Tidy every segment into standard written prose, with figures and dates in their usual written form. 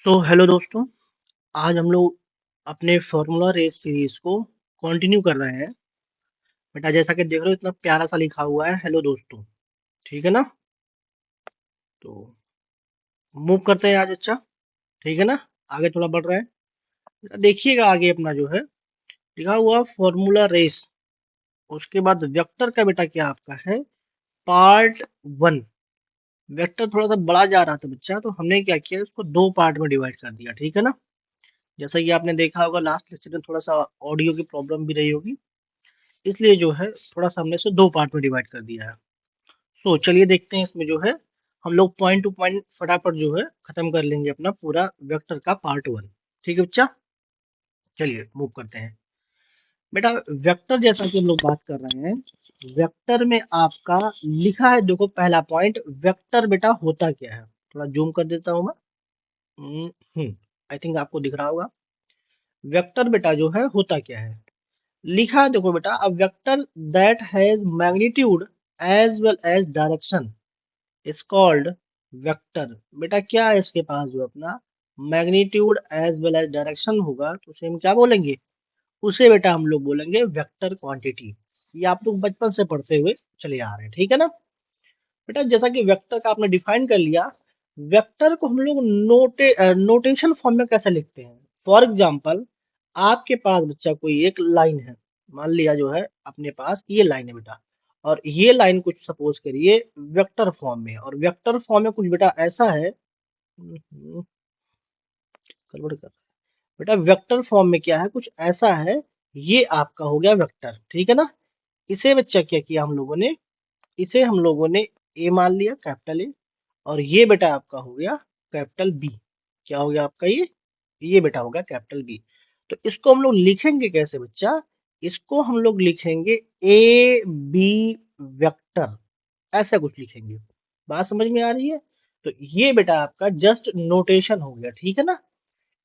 तो हेलो दोस्तों। आज हम लोग अपने फॉर्मूला रेस सीरीज को कंटिन्यू कर रहे हैं। बेटा जैसा कि देख रहे हो इतना प्यारा सा लिखा हुआ है हेलो दोस्तों। ठीक है ना। तो मूव करते हैं आज। अच्छा ठीक है ना। आगे थोड़ा बढ़ रहा है। बेटा देखिएगा आगे अपना जो है लिखा हुआ फॉर्मूला रेस। उसके बाद वेक्टर का बेटा क्या आपका है पार्ट वन। वेक्टर थोड़ा सा बड़ा जा रहा था बच्चा, तो हमने क्या किया इसको दो पार्ट में डिवाइड कर दिया। ठीक है ना। जैसा कि आपने देखा होगा लास्ट लेक्चर में थोड़ा सा ऑडियो की प्रॉब्लम भी रही होगी, इसलिए जो है थोड़ा सा हमने इसे दो पार्ट में डिवाइड कर दिया है। सो चलिए देखते हैं इसमें जो है हम लोग पॉइंट टू पॉइंट फटाफट जो है खत्म कर लेंगे अपना पूरा वेक्टर का पार्ट वन। ठीक है बच्चा। चलिए मूव करते हैं। बेटा वेक्टर जैसा कि हम लोग बात कर रहे हैं, वेक्टर में आपका लिखा है, देखो पहला पॉइंट वेक्टर बेटा होता क्या है। थोड़ा जूम कर देता हूं मैं। आई थिंक आपको दिख रहा होगा। वेक्टर बेटा जो है होता क्या है। लिखा है देखो बेटा, a vector that has magnitude as well as direction is called vector. बेटा क्या है इसके पास जो अपना magnitude as well as direction होगा तो उसे हम क्या बोलेंगे, उसे बेटा हम लोग बोलेंगे वेक्टर क्वांटिटी। ये आप लोग बचपन से पढ़ते हुए चले आ रहे हैं। ठीक है ना। बेटा जैसा कि वेक्टर का आपने डिफाइन कर लिया, वेक्टर को हम लोग नोटेशन फॉर्म में कैसे लिखते हैं। फॉर एग्जाम्पल आपके पास बच्चा कोई एक लाइन है, मान लिया जो है अपने पास ये लाइन है बेटा, और ये लाइन कुछ सपोज करिए वेक्टर फॉर्म में, और वेक्टर फॉर्म में कुछ बेटा ऐसा है। गड़बड़ कर रहा है। बेटा वेक्टर फॉर्म में क्या है, कुछ ऐसा है। ये आपका हो गया वेक्टर। ठीक है ना। इसे बच्चा क्या किया हम लोगों ने, इसे हम लोगों ने ए मान लिया, कैपिटल ए, और ये बेटा आपका हो गया कैपिटल बी। क्या हो गया आपका ये बेटा होगा कैपिटल बी। तो इसको हम लोग लिखेंगे कैसे बच्चा, इसको हम लोग लिखेंगे ए बी वेक्टर, ऐसा कुछ लिखेंगे। बात समझ में आ रही है। तो ये बेटा आपका जस्ट नोटेशन हो गया। ठीक है ना।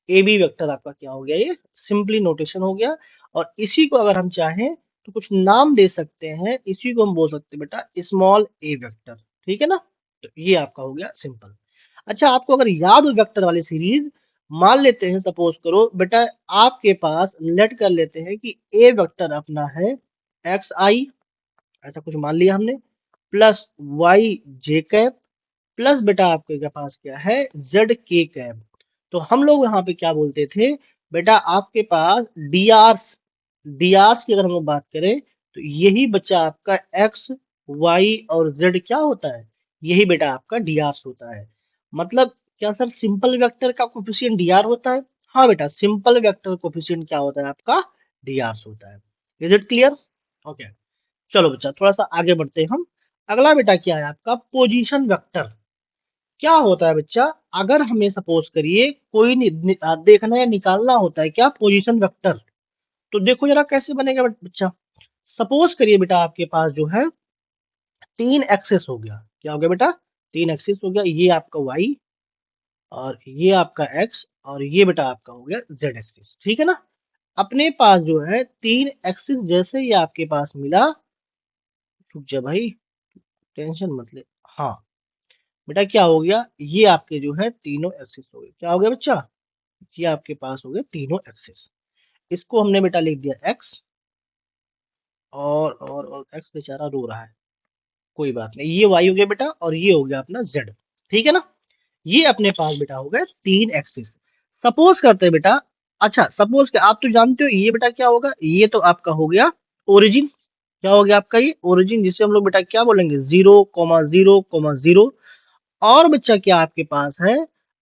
ए बी वेक्टर आपका क्या हो गया, ये सिंपली नोटेशन हो गया। और इसी को अगर हम चाहें तो कुछ नाम दे सकते हैं, इसी को हम बोल सकते हैं बेटा स्मॉल ए वेक्टर। ठीक है ना। तो ये आपका हो गया सिंपल। अच्छा आपको अगर याद हो वेक्टर वाली सीरीज, मान लेते हैं सपोज करो बेटा आपके पास लेट कर लेते हैं कि ए वेक्टर अपना है एक्स आई, ऐसा कुछ मान लिया हमने, प्लस वाई जे कैप, प्लस बेटा आपके के पास क्या है जेड के कैप। तो हम लोग यहाँ पे क्या बोलते थे बेटा, आपके पास डीआरस, डीआरस की अगर हम लोग बात करें तो यही बच्चा आपका एक्स वाई और जेड क्या होता है, यही बेटा आपका डीआरस होता है। मतलब क्या सर सिंपल वेक्टर का कोफिशिएंट डीआर होता है। हाँ बेटा सिंपल वेक्टर कोफिशिएंट क्या होता है आपका डीआरस होता है। Is it clear. ओके चलो बच्चा थोड़ा सा आगे बढ़ते हैं हम। अगला बेटा क्या है आपका पोजीशन वेक्टर। क्या होता है बच्चा, अगर हमें सपोज करिए कोई देखना या निकालना होता है क्या पोजीशन वेक्टर, तो देखो जरा कैसे बनेगा बच्चा। सपोज करिए बेटा आपके पास जो है तीन एक्सेस हो गया। क्या हो गया बेटा, तीन एक्सेस हो गया। ये आपका वाई, और ये आपका एक्स, और ये बेटा आपका हो गया जेड एक्सिस। ठीक है ना। अपने पास जो है तीन एक्सिस जैसे ही आपके पास मिला, रुक जा भाई टेंशन मत ले। हाँ बेटा क्या हो गया, ये आपके जो है तीनों एक्सिस हो गए। क्या हो गया बच्चा, ये आपके पास हो गए तीनों एक्सिस। इसको हमने बेटा लिख दिया एक्स, और एक्स बेचारा रो रहा है, कोई बात नहीं। ये वाई हो गया बेटा, और ये हो गया अपना जेड। ठीक है ना। ये अपने पास बेटा हो गए तीन एक्सिस। सपोज करते हैं बेटा, अच्छा सपोज के आप तो जानते हो ये बेटा क्या होगा, ये तो आपका हो गया ओरिजिन। क्या हो गया आपका ये ओरिजिन, जिसे हम लोग बेटा क्या बोलेंगे zero comma zero comma zero. और बच्चा क्या आपके पास है,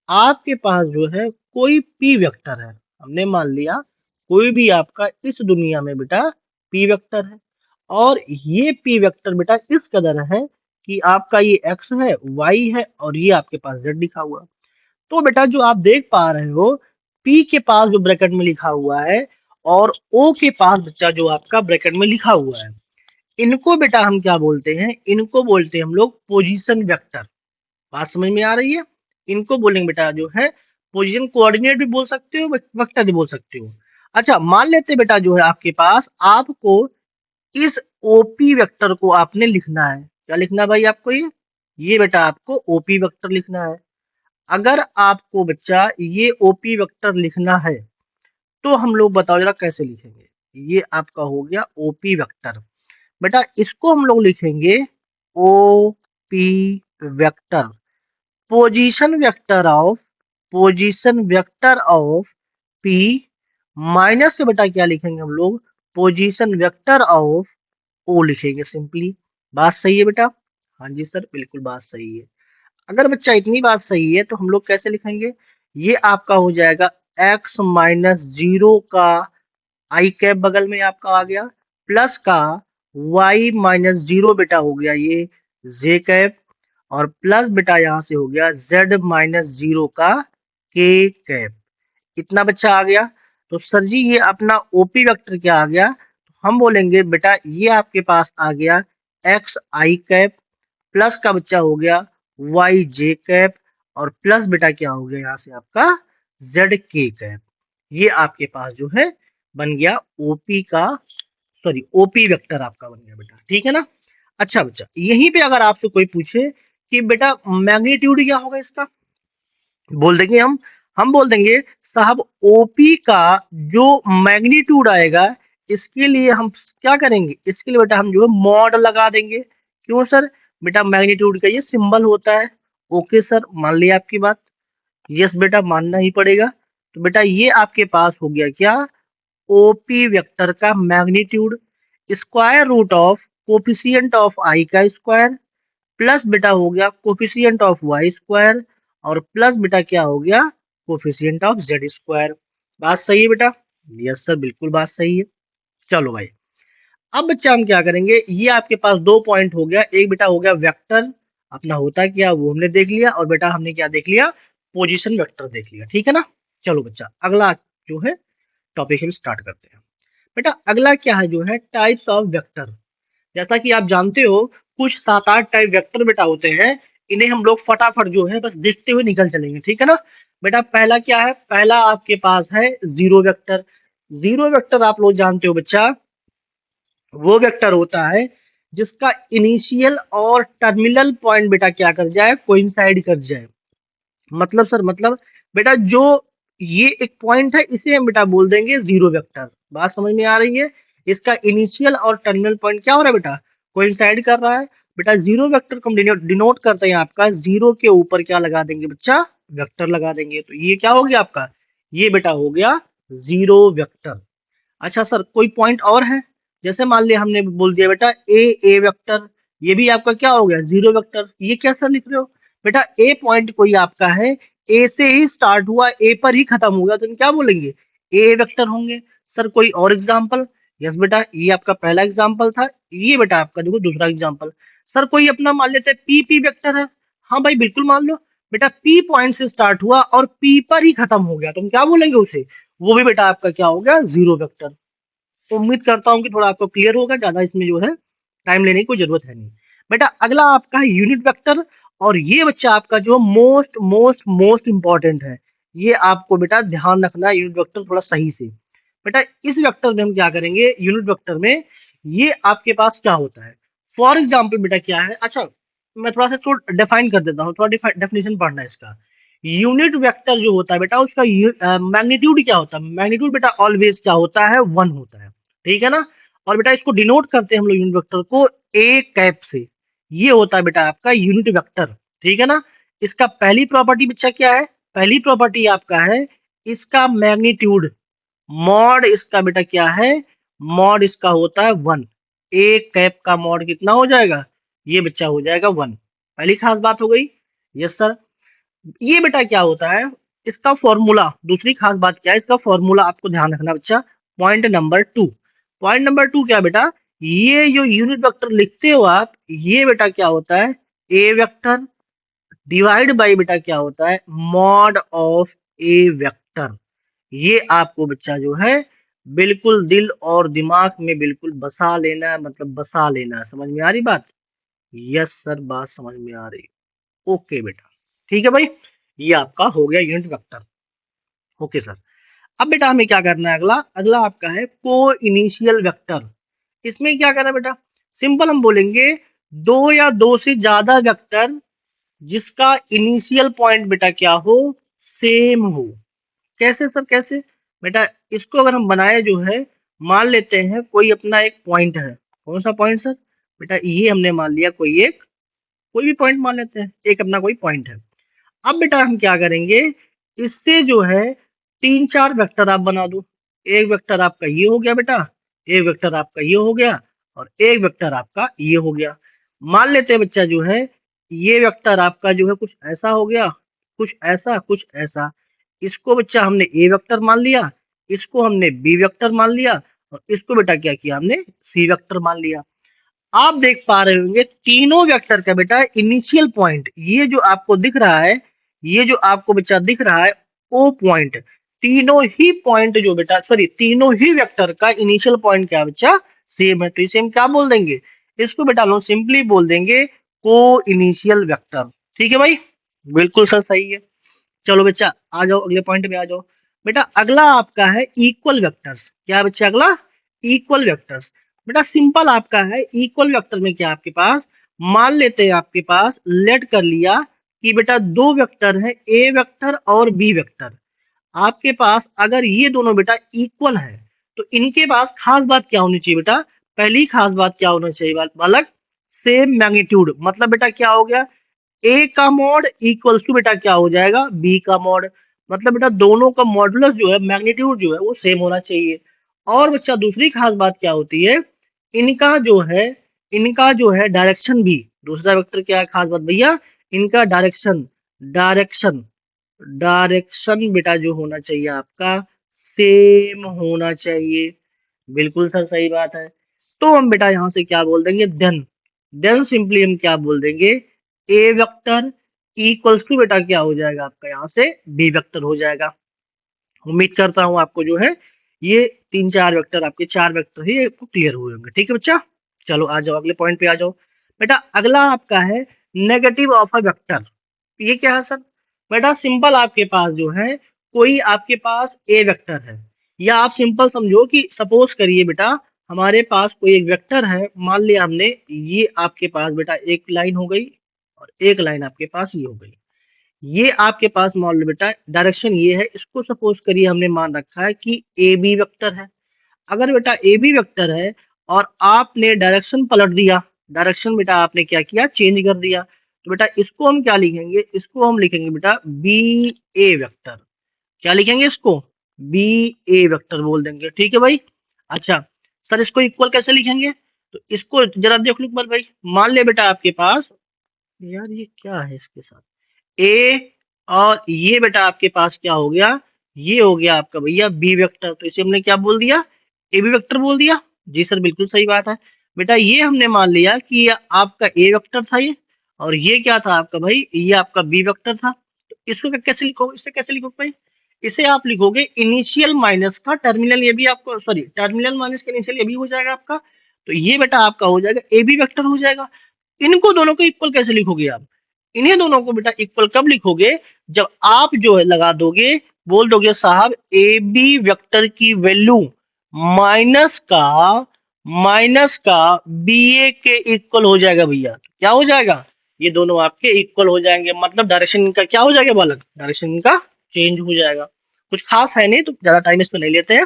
आपके पास जो है कोई पी वेक्टर है। हमने मान लिया कोई भी आपका इस दुनिया में बेटा पी वेक्टर है, और ये पी वेक्टर बेटा इस कदर है कि आपका ये एक्स है वाई है और ये आपके पास जेड लिखा हुआ है। तो बेटा जो आप देख पा रहे हो, पी के पास जो ब्रैकेट में लिखा हुआ है और ओ के पास बच्चा जो आपका ब्रैकेट में लिखा हुआ है, इनको बेटा हम क्या बोलते हैं, इनको बोलते हैं हम लोग पोजीशन वेक्टर। बात समझ में आ रही है। इनको बोलेंगे बेटा जो है पोजीशन कोऑर्डिनेट भी बोल सकते हो, वेक्टर भी बोल सकते हो। अच्छा मान लेते हैं बेटा जो है आपके पास आपको इस ओपी वेक्टर को आपने लिखना है। क्या लिखना है भाई आपको, ये बेटा आपको ओपी वेक्टर लिखना है। अगर आपको बच्चा ये ओपी वेक्टर लिखना है तो हम लोग बताओ जरा कैसे लिखेंगे। ये आपका हो गया ओपी वेक्टर। बेटा इसको हम लोग लिखेंगे OP vector, position vector of P minus से बेटा क्या लिखेंगे हम लोग, पोजीशन वेक्टर ऑफ ओ लिखेंगे सिंपली। बात सही है बेटा? हाँ जी सर, बिल्कुल बात सही है। अगर बच्चा इतनी बात सही है तो हम लोग कैसे लिखेंगे, ये आपका हो जाएगा x माइनस जीरो का आई कैप बगल में आपका आ गया, प्लस का y माइनस जीरो बेटा हो गया ये जे कैप, और प्लस बेटा यहाँ से हो गया z माइनस जीरो का के कैप। कितना बच्चा आ गया? तो सर जी ये अपना ओपी वेक्टर क्या आ गया, तो हम बोलेंगे बेटा ये आपके पास आ गया एक्स आई कैप, प्लस का बच्चा हो गया वाई जे कैप, और प्लस बेटा क्या हो गया यहाँ से आपका जेड के कैप। ये आपके पास जो है बन गया ओपी का, सॉरी ओपी वेक्टर आपका बन गया बेटा, ठीक है ना। अच्छा बच्चा यहीं पे अगर आपसे कोई पूछे कि बेटा मैग्नीट्यूड क्या होगा इसका, बोल देंगे हम बोल देंगे साहब ओपी का जो मैग्नीट्यूड आएगा इसके लिए हम क्या करेंगे, इसके लिए बेटा हम जो है मॉड लगा देंगे। क्यों सर? बेटा मैग्नीट्यूड का ये सिंबल होता है। ओके सर, मान लिया आपकी बात, यस बेटा मानना ही पड़ेगा। तो बेटा ये आपके पास हो गया क्या, ओपी वेक्टर का magnitude, square root of coefficient of I का स्क्वायर, प्लस बेटा हो गया कोफिशिएंट ऑफ वाई स्क्वायर, और प्लस बेटा क्या हो गया कोफिशिएंट ऑफ जेड स्क्वायर। बात सही है बेटा? यस सर, बिल्कुल बात सही है। चलो भाई अब बच्चा हम क्या करेंगे, ये आपके पास दो पॉइंट हो गया, एक बेटा हो गया वेक्टर अपना होता क्या वो हमने देख लिया, और बेटा हमने क्या देख लिया, पोजीशन वेक्टर देख लिया, ठीक है ना। चलो बच्चा अगला जो है टॉपिक हम स्टार्ट करते हैं। बेटा अगला क्या है जो है टाइप्स ऑफ वेक्टर। जैसा कि आप जानते हो कुछ 7-8 टाइप वेक्टर बेटा होते हैं, इन्हें हम लोग फटाफट जो है बस देखते हुए निकल चलेंगे, ठीक है ना। बेटा पहला क्या है, पहला आपके पास है जीरो वेक्टर। जीरो वेक्टर आप लोग जानते हो बच्चा, वो वेक्टर होता है जिसका इनिशियल और टर्मिनल पॉइंट बेटा क्या कर जाए, कोइंसाइड कर जाए। मतलब सर मतलब बेटा जो ये एक पॉइंट है इसे हम बेटा बोल देंगे जीरो वेक्टर। बात समझ में आ रही है? इसका इनिशियल और टर्मिनल पॉइंट क्या हो रहा है बेटा, कोइंसाइड कर रहा है। बेटा जीरो वेक्टर को हम डिनोट करते हैं आपका, जीरो के ऊपर क्या लगा देंगे बच्चा, वेक्टर लगा देंगे। तो ये क्या हो गया आपका, ये बेटा हो गया जीरो वेक्टर। अच्छा सर कोई पॉइंट और है, जैसे मान लिया हमने बोल दिया बेटा ए वेक्टर, ये भी आपका क्या हो गया जीरो वेक्टर। ये क्या सर लिख रहे हो, बेटा ए पॉइंट कोई आपका है, ए से ही स्टार्ट हुआ ए पर ही खत्म हुआ, तो हम क्या बोलेंगे ए वेक्टर होंगे। सर कोई और एग्जांपल? यस बेटा ये आपका पहला एग्जांपल था, ये बेटा आपका देखो दूसरा एग्जांपल। सर कोई अपना मान लेते हैं पी पी वेक्टर है, हाँ भाई बिल्कुल मान लो। बेटा पी पॉइंट से स्टार्ट हुआ और पी पर ही खत्म हो गया, तो हम क्या बोलेंगे उसे, वो भी बेटा आपका क्या हो गया जीरो वेक्टर। तो उम्मीद करता हूँ कि थोड़ा आपको क्लियर होगा, ज्यादा इसमें जो है टाइम लेने की कोई जरूरत है नहीं। बेटा अगला आपका है यूनिट वेक्टर, और ये बच्चा आपका जो मोस्ट मोस्ट मोस्ट इंपॉर्टेंट है, ये आपको बेटा ध्यान रखना है यूनिट वेक्टर थोड़ा सही से। बेटा इस वेक्टर में हम क्या करेंगे, यूनिट वेक्टर में ये आपके पास क्या होता है, फॉर एग्जाम्पल बेटा क्या है, अच्छा मैं थोड़ा सा इसको डिफाइन कर देता हूँ, थोड़ा डेफिनेशन पढ़ना है इसका। यूनिट वेक्टर जो होता है बेटा उसका मैग्नीट्यूड क्या होता है, मैग्नीट्यूड बेटा ऑलवेज क्या होता है, वन होता है, ठीक है ना। और बेटा इसको डिनोट करते हैं हम लोग यूनिट वेक्टर को ए कैप से, ये होता है बेटा आपका यूनिट वेक्टर, ठीक है ना। इसका पहली प्रॉपर्टी बच्चा क्या है, पहली प्रॉपर्टी आपका है इसका मैग्नीट्यूड, मॉड इसका बेटा क्या है, मॉड इसका होता है वन। ए कैप का मॉड कितना हो जाएगा, ये बच्चा हो जाएगा वन। पहली खास बात हो गई। Yes sir. ये बेटा क्या होता है, इसका फॉर्मूला, दूसरी खास बात क्या है, इसका फॉर्मूला आपको ध्यान रखना बच्चा। Point number two, point number two क्या बेटा, ये जो यूनिट वेक्टर लिखते हो आप, ये बेटा क्या होता है ए वेक्टर डिवाइड बाई बेटा क्या होता है मॉड ऑफ ए वेक्टर। ये आपको बच्चा जो है बिल्कुल दिल और दिमाग में बिल्कुल बसा लेना है, मतलब बसा लेना है। समझ में आ रही बात? यस सर बात समझ में आ रही। ओके बेटा ठीक है भाई, ये आपका हो गया यूनिट वेक्टर। Okay sir. अब बेटा हमें क्या करना है, अगला अगला आपका है को इनिशियल वेक्टर। इसमें क्या करना है बेटा, सिंपल हम बोलेंगे दो या दो से ज्यादा वेक्टर जिसका इनिशियल पॉइंट बेटा क्या हो, सेम हो। कैसे सर, कैसे बेटा, इसको अगर हम बनाए जो है, मान लेते हैं कोई अपना एक पॉइंट है। कौन सा पॉइंट सर, बेटा ये हमने मान लिया कोई भी पॉइंट मान लेते हैं, एक अपना कोई पॉइंट है। अब बेटा हम क्या करेंगे, इससे जो है तीन चार वेक्टर आप बना दो। एक वेक्टर आपका ये हो गया बेटा, एक वेक्टर आपका ये हो गया, और एक वेक्टर आपका ये हो गया। मान लेते हैं बच्चा जो है, ये वेक्टर आपका जो है कुछ ऐसा हो गया, कुछ ऐसा, कुछ ऐसा। इसको बच्चा हमने ए वेक्टर मान लिया, इसको हमने बी वेक्टर मान लिया, और इसको बेटा क्या किया हमने, सी वेक्टर मान लिया। आप देख पा रहे होंगे तीनों वेक्टर का बेटा इनिशियल पॉइंट, ये जो आपको दिख रहा है, ये जो आपको बच्चा दिख रहा है ओ पॉइंट, तीनों ही पॉइंट जो बेटा, सॉरी तीनों ही वेक्टर का इनिशियल पॉइंट क्या बच्चा, सेम है। तो इसे हम क्या बोल देंगे, इसको बेटा हम सिंपली बोल देंगे को इनिशियल वेक्टर। ठीक है भाई, बिल्कुल सर सही है। चलो बच्चा आ जाओ अगले पॉइंट पे आ जाओ। बेटा अगला आपका है इक्वल वेक्टर्स। क्या बच्चा अगला, इक्वल वेक्टर्स। बेटा सिंपल आपका है, इक्वल वेक्टर में क्या आपके पास, मान लेते हैं आपके पास लेट कर लिया कि बेटा दो वेक्टर है, ए वेक्टर और बी वेक्टर। आपके पास अगर ये दोनों बेटा इक्वल है, तो इनके पास खास बात क्या होनी चाहिए बेटा, पहली खास बात क्या होना चाहिए बालक, सेम मैग्नीट्यूड। मतलब बेटा क्या हो गया, ए का मॉड इक्वल टू बेटा क्या हो जाएगा, बी का मॉड। मतलब बेटा दोनों का मॉडुलस जो है, मैग्नीट्यूड जो है वो सेम होना चाहिए। और बच्चा दूसरी खास बात क्या होती है, इनका जो है, इनका जो है डायरेक्शन भी, दूसरा वेक्टर क्या है खास बात भैया, इनका डायरेक्शन, डायरेक्शन डायरेक्शन बेटा जो होना चाहिए आपका सेम होना चाहिए। बिल्कुल सर सही बात है। तो हम बेटा यहाँ से क्या बोल देंगे, देन सिंपली हम क्या बोल देंगे, ए वेक्टर इक्वल्स टू बेटा क्या हो जाएगा आपका यहाँ से बी वेक्टर हो जाएगा। उम्मीद करता हूँ आपको जो है ये तीन चार वेक्टर, आपके चार वेक्टर ही आपको क्लियर हुए होंगे। ठीक है बच्चा, चलो आ जाओ अगले पॉइंट पे आ जाओ। बेटा अगला आपका है नेगेटिव ऑफ अ वेक्टर। ये क्या है सर, बेटा सिंपल आपके पास जो है कोई आपके पास ए वेक्टर है, या आप सिंपल समझो कि सपोज करिए बेटा हमारे पास कोई एक वेक्टर है, मान लिया हमने ये आपके पास बेटा एक लाइन हो गई, और एक लाइन आपके पास ये हो गई। ये आपके पास मान लो बेटा डायरेक्शन ये है, इसको सपोज करिए हमने मान रखा है कि ए बी वेक्टर है। अगर बेटा ए बी वेक्टर है और आपने डायरेक्शन पलट दिया, डायरेक्शन बेटा आपने क्या किया, चेंज कर दिया, तो बेटा इसको हम क्या लिखेंगे, इसको हम लिखेंगे बेटा बी ए वेक्टर। क्या लिखेंगे इसको, बी ए वेक्टर बोल देंगे। ठीक है भाई। अच्छा सर इसको इक्वल कैसे लिखेंगे, तो इसको जरा देख लो एक बार भाई। मान ले बेटा आपके पास, यार ये क्या है इसके साथ, ए और ये बेटा आपके पास क्या हो गया, ये हो गया आपका भैया बी वेक्टर। तो इसे हमने क्या बोल दिया, ए बी वेक्टर बोल दिया। जी सर बिल्कुल सही बात है। बेटा ये हमने मान लिया कि ये आपका ए वेक्टर था ये, और ये क्या था आपका भाई, ये आपका बी वेक्टर था। तो इसको कैसे लिखोगे, इसे कैसे लिखोगे भाई, इसे आप लिखोगे इनिशियल माइनस का टर्मिनल, ये भी आपको सॉरी टर्मिनल माइनस का इनिशियल ये भी हो जाएगा आपका। तो ये बेटा आपका हो जाएगा ए बी वेक्टर हो जाएगा। इनको दोनों को इक्वल कैसे लिखोगे आप, इन्हें दोनों को बेटा इक्वल कब लिखोगे, जब आप जो है लगा दोगे, बोल दोगे साहब ए बी वेक्टर की वैल्यू माइनस का बी ए के इक्वल हो जाएगा भैया। क्या हो जाएगा, ये दोनों आपके इक्वल हो जाएंगे, मतलब डायरेक्शन इनका क्या हो जाएगा बालक, डायरेक्शन इनका चेंज हो जाएगा। कुछ खास है नहीं, तो ज्यादा टाइम इसमें नहीं लेते हैं,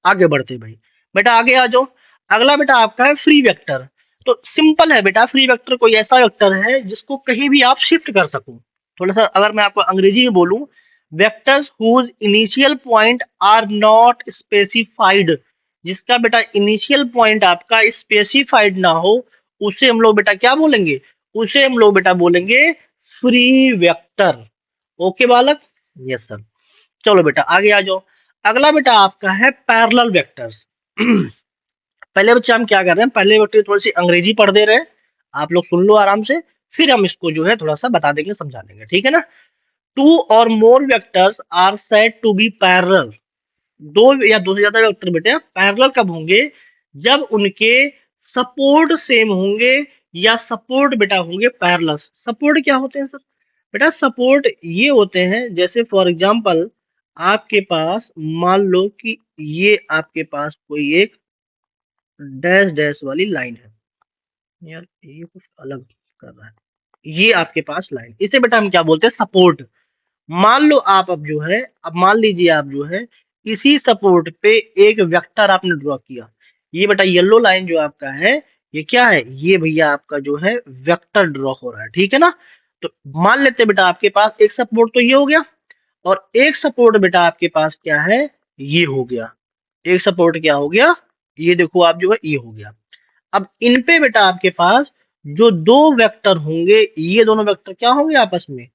आगे बढ़ते हैं भाई। बेटा आगे आ जाओ। अगला बेटा आपका है फ्री वेक्टर। तो सिंपल है बेटा, फ्री वेक्टर कोई ऐसा वेक्टर है जिसको कहीं भी आप शिफ्ट कर सको। थोड़ा सा अगर मैं आपको अंग्रेजी में बोलूं, vectors whose initial point are not specified, जिसका बेटा इनिशियल पॉइंट आपका स्पेसिफाइड ना हो, उसे हम लोग बेटा क्या बोलेंगे, उसे हम लोग बेटा बोलेंगे फ्री वेक्टर। ओके बालक, यस सर। चलो बेटा आगे आ जाओ। अगला बेटा आपका है पैरेलल वेक्टर्स। पहले बच्चे हम क्या कर रहे हैं, पहले बच्चे थोड़ी सी अंग्रेजी पढ़ दे रहे हैं, आप लोग सुन लो आराम से, फिर हम इसको जो है थोड़ा सा बता देंगे, समझा देंगे। ठीक है ना। टू और more vectors are said to be parallel. दो या दो से ज्यादा वेक्टर बेटे पैरेलल कब होंगे, जब उनके सपोर्ट सेम होंगे, या सपोर्ट बेटा होंगे पैरेलल। सपोर्ट क्या होते हैं सर, बेटा सपोर्ट ये होते हैं, जैसे फॉर एग्जांपल आपके पास मान लो कि ये आपके पास कोई एक डैश डैश वाली लाइन है, यार ये कुछ अलग कर रहा है, ये आपके पास लाइन, इसे बेटा हम क्या बोलते हैं, सपोर्ट। मान लो आप अब जो है, अब मान लीजिए आप जो है इसी सपोर्ट पे एक वेक्टर आपने ड्रॉ किया। ये बेटा येलो लाइन जो आपका है, ये क्या है, ये भैया आपका जो है वेक्टर ड्रॉ हो रहा है, ठीक है ना। तो मान लेते हैं बेटा आपके पास एक सपोर्ट तो ये हो गया, और एक सपोर्ट बेटा आपके पास क्या है, ये हो गया। एक सपोर्ट क्या हो गया, ये देखो आप जो है ये हो गया। अब इन पे बेटा आपके पास जो दो वेक्टर होंगे, ये दोनों वेक्टर क्या होंगे आपस में,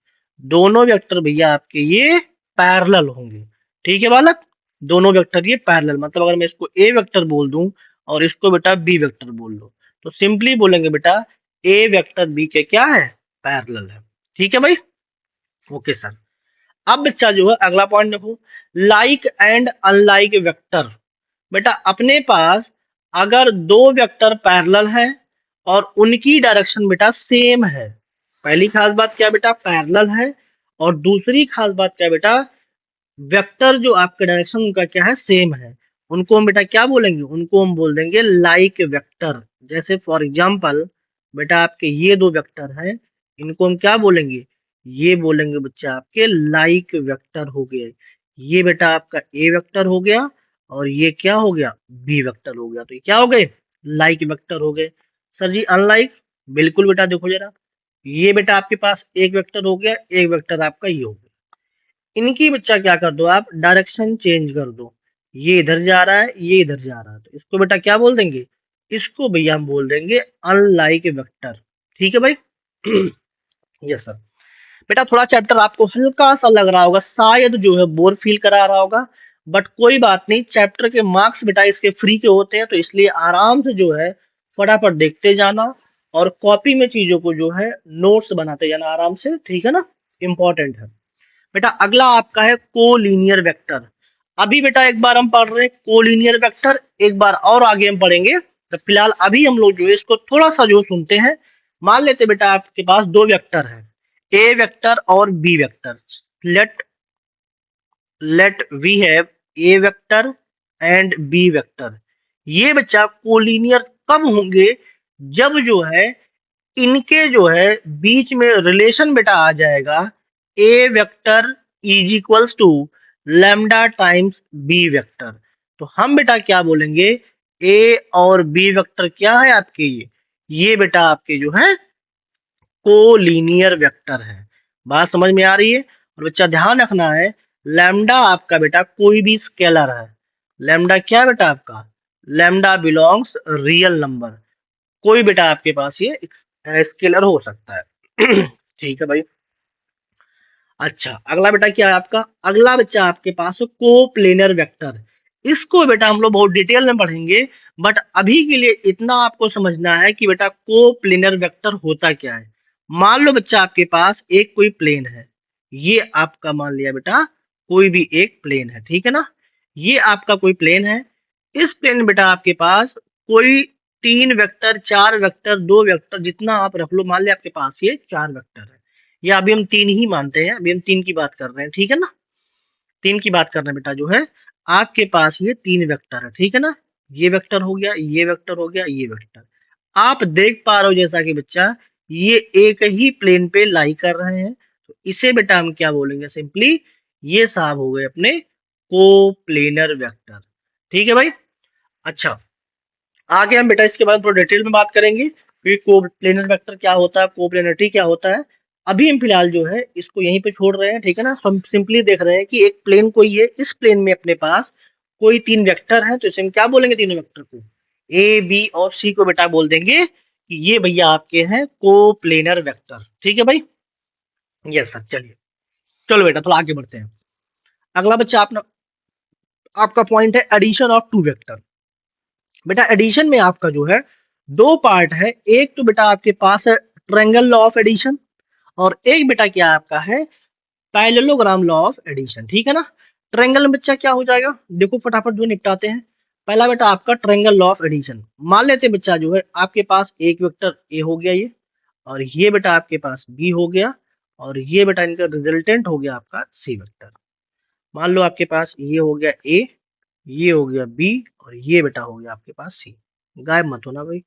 दोनों वेक्टर भैया आपके ये पैरेलल होंगे। ठीक है बालक, दोनों वेक्टर ये पैरेलल, मतलब अगर मैं इसको ए वेक्टर बोल दूं और इसको बेटा बी वेक्टर बोल दो, तो सिंपली बोलेंगे बेटा ए वेक्टर बी के क्या है, पैरेलल है। ठीक है भाई, ओके सर। अब बच्चा जो है अगला पॉइंट देखो, लाइक एंड अनलाइक वेक्टर। बेटा अपने पास अगर दो वेक्टर पैरेलल है और उनकी डायरेक्शन बेटा सेम है, पहली खास बात क्या बेटा, पैरेलल है, और दूसरी खास बात क्या बेटा, वेक्टर जो आपका डायरेक्शन उनका क्या है, सेम है, उनको हम बेटा क्या बोलेंगे, उनको हम बोल देंगे लाइक वेक्टर। जैसे फॉर एग्जांपल बेटा आपके ये दो वेक्टर हैं, इनको हम क्या बोलेंगे, ये बोलेंगे बच्चे आपके लाइक वेक्टर हो गए। ये बेटा आपका ए वेक्टर हो गया, और ये क्या हो गया, बी वेक्टर हो गया। तो ये क्या हो गए, लाइक वेक्टर हो गए। सर जी अनलाइक, बिल्कुल बेटा देखो जरा, ये बेटा आपके पास एक वेक्टर हो गया, एक वेक्टर आपका ये हो गया। इनकी बच्चा क्या कर दो आप, डायरेक्शन चेंज कर दो, ये इधर जा रहा है, ये इधर जा रहा है, तो इसको बेटा क्या बोल देंगे, इसको भैया हम बोल देंगे अनलाइक वेक्टर। ठीक है भाई। Yes sir. बेटा थोड़ा चैप्टर आपको हल्का सा लग रहा होगा, शायद जो है बोर फील करा रहा होगा, बट कोई बात नहीं, चैप्टर के मार्क्स बेटा इसके फ्री के होते हैं, तो इसलिए आराम से जो है फटाफट देखते जाना, और कॉपी में चीजों को जो है नोट्स बनाते जाना आराम से, ठीक है ना, इंपॉर्टेंट है। बेटा अगला आपका है कोलिनियर वेक्टर। अभी बेटा एक बार हम पढ़ रहे हैं कोलिनियर वेक्टर, एक बार और आगे हम पढ़ेंगे, तो फिलहाल अभी हम लोग जो है इसको थोड़ा सा जो सुनते हैं। मान लेते बेटा आपके पास दो वेक्टर है, ए वेक्टर और B vector. Let let we have A vector and B vector. ये बच्चा कोलिनियर कब होंगे, जब जो है इनके जो है बीच में रिलेशन बेटा आ जाएगा, A vector is equals to lambda times B vector. तो हम बेटा क्या बोलेंगे, ए और बी वेक्टर क्या है आपके, ये बेटा आपके जो है कोलिनियर वेक्टर है। बात समझ में आ रही है। और बच्चा ध्यान रखना है, लैम्डा आपका बेटा कोई भी स्केलर है। लैम्डा क्या है बेटा आपका, लैम्डा बिलोंग्स रियल नंबर। कोई बेटा आपके पास ये स्केलर हो सकता है। ठीक है भाई। अच्छा अगला बेटा क्या है आपका, अगला बच्चा आपके पास है कोप्लेनर वेक्टर। इसको बेटा हम लोग बहुत डिटेल में पढ़ेंगे, बट अभी के लिए इतना आपको समझना है कि बेटा कोप्लेनर वेक्टर होता क्या है। मान लो बच्चा आपके पास एक कोई प्लेन है, ये आपका मान लिया बेटा कोई भी एक प्लेन है, ठीक है ना, ये आपका कोई प्लेन है। इस प्लेन में बेटा आपके पास कोई तीन वेक्टर, चार वेक्टर, दो वेक्टर, जितना आप रख लो, मान लिया आपके पास ये चार वेक्टर है, या अभी हम तीन ही मानते हैं, अभी हम तीन की बात कर रहे हैं, ठीक है ना, तीन की बात कर रहे हैं बेटा जो है आपके पास ये तीन वेक्टर है, ठीक है ना, ये वेक्टर हो गया, ये वेक्टर हो गया, ये वेक्टर। आप देख पा रहे हो जैसा कि बच्चा ये एक ही प्लेन पे लाई कर रहे हैं, तो इसे बेटा हम क्या बोलेंगे, सिंपली ये साहब हो गए अपने कोप्लेनर वेक्टर। ठीक है भाई। अच्छा आगे हम बेटा इसके बारे में थोड़ा डिटेल में बात करेंगे, फिर कोप्लेनर वेक्टर क्या होता है, कोप्लेनरिटी क्या होता है। अभी हम फिलहाल जो है इसको यहीं पे छोड़ रहे हैं, ठीक है ना। हम सिंपली देख रहे हैं कि एक प्लेन कोई है, इस प्लेन में अपने पास कोई तीन वेक्टर है, तो इसे हम क्या बोलेंगे, तीनों वेक्टर को ए बी और सी को बेटा बोल देंगे कि ये भैया आपके हैं कोप्लेनर वेक्टर। ठीक है भाई। Yes sir. चलिए चलो बेटा थोड़ा आगे बढ़ते हैं। अगला बच्चा अपना आपका पॉइंट है एडिशन ऑफ टू वेक्टर। बेटा एडिशन में आपका जो है दो पार्ट है, एक तो बेटा आपके पास है ट्रायंगल लॉ ऑफ एडिशन, और एक बेटा क्या आपका है पैरेललोग्राम लॉ ऑफ एडिशन। ठीक है ना। ट्रायंगल में बच्चा क्या हो जाएगा, देखो फटाफट जो निपटाते हैं। पहला बेटा आपका ट्रायंगल लॉ ऑफ एडिशन, मान लेते हैं बच्चा जो है आपके पास एक वेक्टर ए हो गया ये, और ये बेटा आपके पास बी हो गया, और ये बेटा इनका रिजल्टेंट हो गया आपका सी वेक्टर। मान लो आपके पास ये हो गया ए, ये हो गया बी, और ये बेटा हो गया आपके पास सी। गायब मत होना भाई,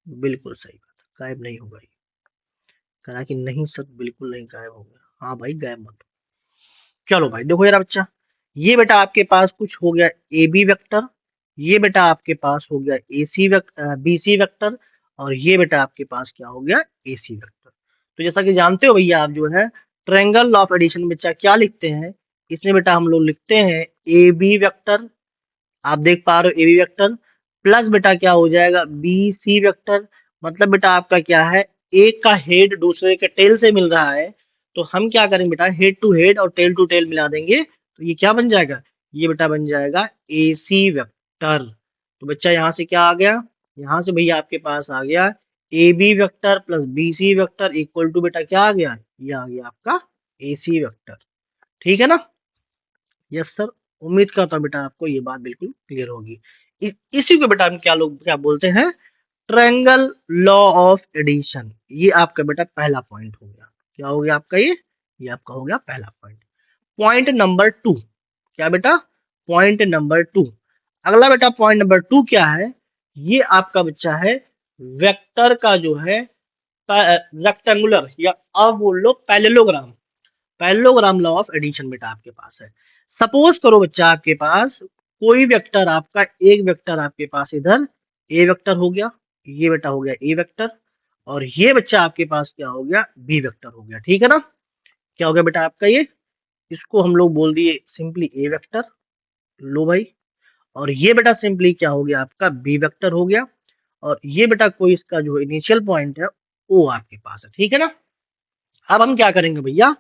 बिल्कुल सही बात है, गायब नहीं होगा ये, कहा कि नहीं सर बिल्कुल नहीं गायब हो गया। हाँ भाई गायब मत। चलो भाई देखो यार बच्चा, ये बेटा आपके पास कुछ हो गया ए बी वेक्टर, ये बेटा आपके पास हो गया ए सी बी सी वेक्टर, और ये बेटा आपके पास क्या हो गया ए सी वेक्टर। तो जैसा कि जानते हो भैया आप जो है ट्रायंगल ऑफ एडिशन बच्चा क्या लिखते हैं, इसमें बेटा हम लोग लिखते हैं ए बी वेक्टर, आप देख पा रहे हो ए बी वेक्टर, प्लस बेटा क्या हो जाएगा बी सी वेक्टर। मतलब बेटा आपका क्या है, एक का हेड दूसरे के टेल से मिल रहा है, तो हम क्या करेंगे बेटा हेड टू हेड और टेल टू टेल मिला देंगे, तो ये क्या बन जाएगा, ये बेटा बन जाएगा ए सी वेक्टर। तो बच्चा यहाँ से क्या आ गया, यहाँ से भैया आपके पास आ गया A B vector plus B C vector equal to बेटा क्या आ गया, ये आ गया आपका ए सी वेक्टर। ठीक है ना। Yes sir. उम्मीद करता हूँ बेटा आपको ये बात बिल्कुल क्लियर होगी। इसी को बेटा हम क्या लोग क्या बोलते हैं, ट्रायंगल लॉ ऑफ एडिशन। ये आपका बेटा पहला पॉइंट हो गया। क्या हो गया आपका ये आपका हो गया पहला पॉइंट। पॉइंट नंबर 2 क्या बेटा, पॉइंट नंबर 2, अगला बेटा पॉइंट नंबर 2 क्या है, ये आपका बच्चा है वेक्टर का जो है रेक्टेंगुलर या अब बोल लो parallelogram, parallelogram law of addition बेटा आपके पास है। सपोज करो बच्चा आपके पास कोई वेक्टर आपका, एक वेक्टर आपके पास इधर ए वेक्टर हो गया, ये बेटा हो गया ए वेक्टर, और ये बच्चा आपके पास क्या हो गया बी वेक्टर हो गया। ठीक है ना। क्या हो गया बेटा आपका ये, इसको हम लोग बोल दिए सिंपली ए वेक्टर, लो भाई, और ये बेटा सिंपली क्या हो गया आपका बी वेक्टर हो गया, और ये बेटा कोई इसका जो इनिशियल पॉइंट है वो आपके पास है। ठीक है ना। अब हम क्या करेंगे भैया,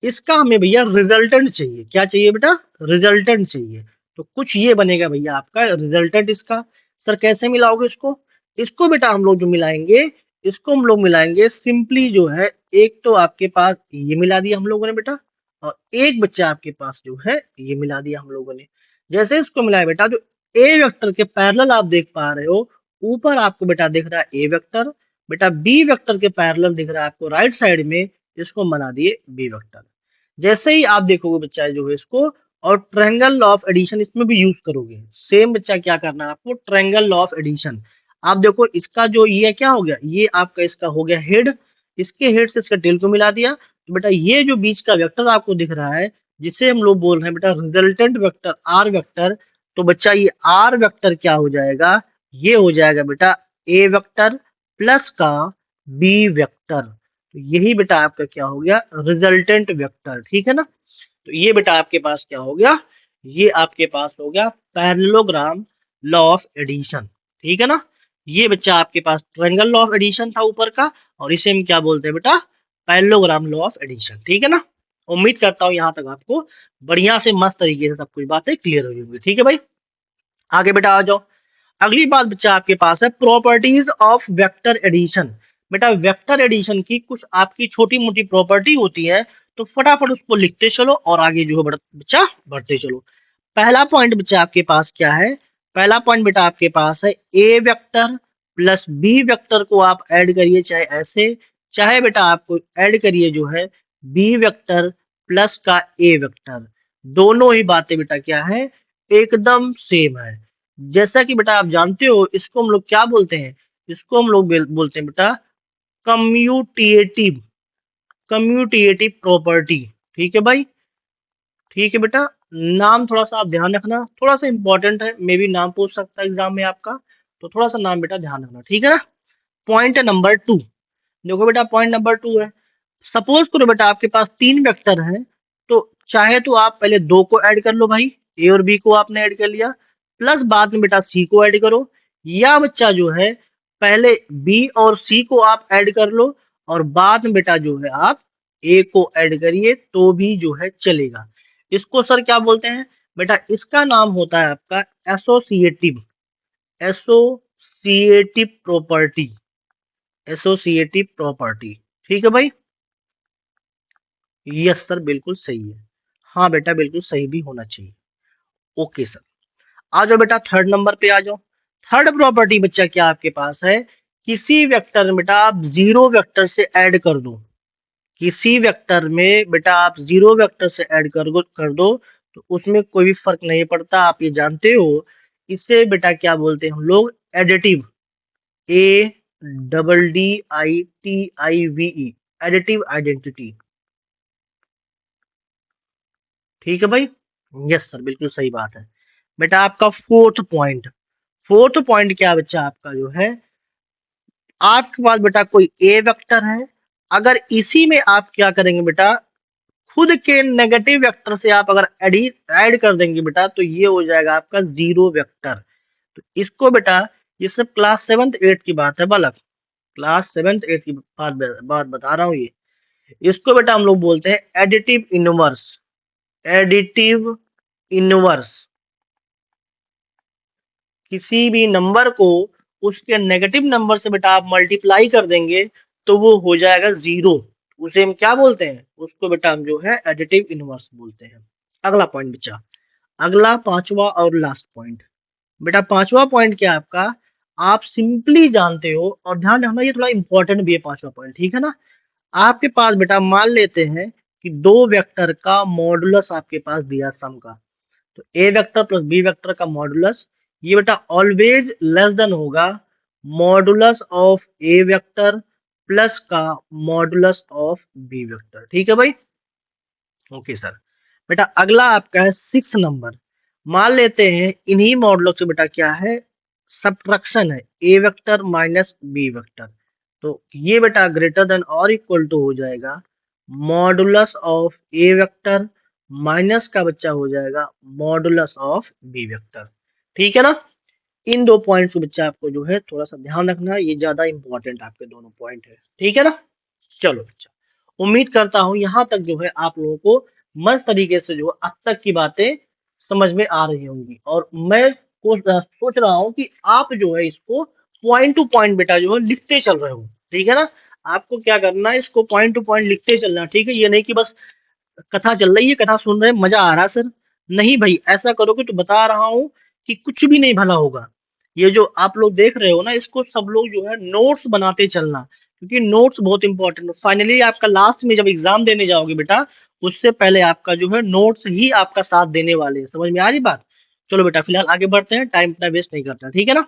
इसका हमें भैया रिजल्टेंट चाहिए। क्या चाहिए बेटा, रिजल्टेंट चाहिए। तो कुछ ये बनेगा भैया आपका रिजल्टेंट इसका। सर कैसे मिलाओगे इसको, इसको बेटा हम लोग जो मिलाएंगे, इसको हम लोग मिलाएंगे सिंपली जो है, एक तो आपके पास ये मिला दिया हम लोगों ने बेटा, और एक बच्चा आपके पास जो है ये मिला दिया हम लोगों ने। जैसे इसको मिलाए बेटा, जो ए वेक्टर के पैरेलल आप देख पा रहे हो, ऊपर आपको बेटा दिख रहा है ए वेक्टर, बेटा बी वेक्टर के पैरेलल दिख रहा है आपको राइट साइड में, इसको बना दिए बी वेक्टर। जैसे ही आप देखोगे बच्चा जो है इसको, और ट्रायंगल लॉ ऑफ एडिशन इसमें भी यूज करोगे, सेम बच्चा क्या करना है आपको, ट्रायंगल लॉ ऑफ एडिशन। आप देखो इसका जो ये क्या हो गया, ये आपका इसका हो गया हेड, इसके हेड से इसका टेल को मिला दिया, तो बेटा ये जो बीच का वेक्टर आपको दिख रहा है, जिसे हम लोग बोल रहे हैं बेटा रिजल्टेंट वेक्टर आर वेक्टर, तो बच्चा ये आर वेक्टर क्या हो जाएगा, ये हो जाएगा बेटा ए वेक्टर प्लस का बी वेक्टर। तो यही बेटा आपका क्या हो गया रिजल्टेंट वेक्टर। ठीक है ना। तो ये बेटा आपके पास क्या हो गया, ये आपके पास हो गया पैरेललोग्राम लॉ ऑफ एडिशन। ठीक है ना। ये बच्चा आपके पास ट्रायंगल लॉ ऑफ एडिशन था ऊपर का, और इसे हम क्या बोलते हैं बेटा पैरेललोग्राम लॉ ऑफ एडिशन। ठीक है ना। उम्मीद करता हूँ यहाँ तक आपको बढ़िया से मस्त तरीके से सब कुछ बातें क्लियर हो होंगी। ठीक है भाई, आगे बेटा आ जाओ। अगली बात बच्चा आपके पास है प्रॉपर्टीज ऑफ वेक्टर एडिशन। बेटा वेक्टर एडिशन की कुछ आपकी छोटी मोटी प्रॉपर्टी होती है, तो फटाफट उसको लिखते चलो और आगे जो है बच्चा बढ़ते चलो। पहला पॉइंट बच्चा आपके पास क्या है, पहला पॉइंट बेटा आपके पास है A vector plus B vector को आप ऐड करिए, चाहे ऐसे, चाहे बेटा आपको ऐड करिए जो है बी वेक्टर प्लस का ए वेक्टर। दोनों ही बातें बेटा क्या है, एकदम सेम है। जैसा कि बेटा आप जानते हो इसको हम लोग क्या बोलते हैं, इसको हम लोग बोलते हैं बेटा कम्यूटेटिव, कम्यूटेटिव प्रॉपर्टी। ठीक है भाई, ठीक है बेटा। नाम थोड़ा सा आप ध्यान रखना, थोड़ा सा इंपॉर्टेंट है, मे भी नाम पूछ सकता है एग्जाम में आपका, तो थोड़ा सा नाम बेटा ध्यान रखना। ठीक है ना। पॉइंट नंबर 2, देखो बेटा पॉइंट नंबर 2 है, सपोज करो बेटा आपके पास 3 वेक्टर हैं, तो चाहे तो आप पहले 2 को ऐड कर लो भाई, ए और बी को आपने ऐड कर लिया, प्लस बाद में बेटा सी को ऐड करो, या बच्चा जो है पहले बी और सी को आप ऐड कर लो, और बाद में बेटा जो है आप ए को ऐड करिए तो भी जो है चलेगा। इसको सर क्या बोलते हैं बेटा, इसका नाम होता है आपका associative, associative property, associative property. ठीक है भाई। यस सर बिल्कुल सही है, हाँ बेटा बिल्कुल सही भी होना चाहिए। Okay sir. आ जाओ बेटा थर्ड नंबर पे आ जाओ। थर्ड प्रॉपर्टी बच्चा क्या आपके पास है, किसी वेक्टर में बेटा आप जीरो वेक्टर से ऐड कर दो, किसी वेक्टर में बेटा आप जीरो वेक्टर से ऐड कर दो, तो उसमें कोई भी फर्क नहीं पड़ता, आप ये जानते हो। इसे बेटा क्या बोलते हैं हम लोग, additive, A double D I T I V E, additive identity. ठीक है भाई, यस सर, बिल्कुल सही बात है बेटा। आपका फोर्थ पॉइंट क्या बच्चा आपका जो है, आपके पास बेटा कोई ए वेक्टर है, अगर इसी में आप क्या करेंगे बेटा, खुद के नेगेटिव वेक्टर से आप अगर ऐड कर देंगे बेटा, तो ये हो जाएगा आपका जीरो वेक्टर। तो इसको बेटा, ये सिर्फ क्लास 7th 8th की बात है बालक, क्लास 7th 8th की बात बता रहा हूँ ये। इसको बेटा हम लोग बोलते हैं एडिटिव इनवर्स। एडिटिव इनवर्स, किसी भी नंबर को उसके नेगेटिव नंबर से बेटा आप मल्टीप्लाई कर देंगे तो वो हो जाएगा जीरो। उसे हम क्या बोलते हैं, उसको बेटा हम जो है एडिटिव इनवर्स बोलते हैं। अगला पॉइंट बचा, अगला पांचवा और लास्ट पॉइंट बेटा। पांचवा पॉइंट क्या है आपका, आप सिंपली जानते हो, और ध्यान रखना ये थोड़ा इंपॉर्टेंट भी है पांचवा पॉइंट, ठीक है ना। आपके पास बेटा मान लेते हैं कि दो वेक्टर का मॉडुलस आपके पास दिया सम का, तो ए वेक्टर प्लस बी वेक्टर का मॉडुलस, ये बेटा ऑलवेज लेस देन होगा modulus of A vector plus का मॉडुलस ऑफ बी वेक्टर। ठीक है भाई, ओके सर। बेटा अगला आपका है 6 नंबर। मान लेते हैं इन्हीं मॉडलों से बेटा क्या है, सब्ट्रैक्शन है, A vector minus B vector. तो ये बेटा ग्रेटर देन और इक्वल टू हो जाएगा modulus of A vector minus का बच्चा हो जाएगा मॉडुलस ऑफ बी वेक्टर। ठीक है ना। इन दो पॉइंट्स को बच्चा आपको जो है थोड़ा सा ध्यान रखना, ये ज्यादा इंपॉर्टेंट आपके दोनों पॉइंट है। ठीक है ना। चलो बच्चा, उम्मीद करता हूं यहाँ तक जो है आप लोगों को मस्त तरीके से जो अब तक की बातें समझ में आ रही होंगी, और मैं सोच रहा हूँ कि आप जो है इसको पॉइंट टू पॉइंट बेटा जो है लिखते चल रहे हो। ठीक है ना। आपको क्या करना है, इसको पॉइंट टू पॉइंट लिखते चलना। ठीक है, ये नहीं कि बस कथा चल रही है, कथा सुन रहे हैं, मजा आ रहा है सर, नहीं भाई, ऐसा करोगे तो बता रहा हूँ कि कुछ भी नहीं भला होगा। ये जो आप लोग देख रहे हो ना, इसको सब लोग जो है नोट्स बनाते चलना, क्योंकि नोट्स बहुत इंपॉर्टेंट है। फाइनली आपका लास्ट में जब एग्जाम देने जाओगे बेटा, उससे पहले आपका जो है नोट्स ही आपका साथ देने वाले हैं। समझ में आ रही बात। चलो बेटा फिलहाल आगे बढ़ते हैं, टाइम इतना वेस्ट नहीं करता। ठीक है ना।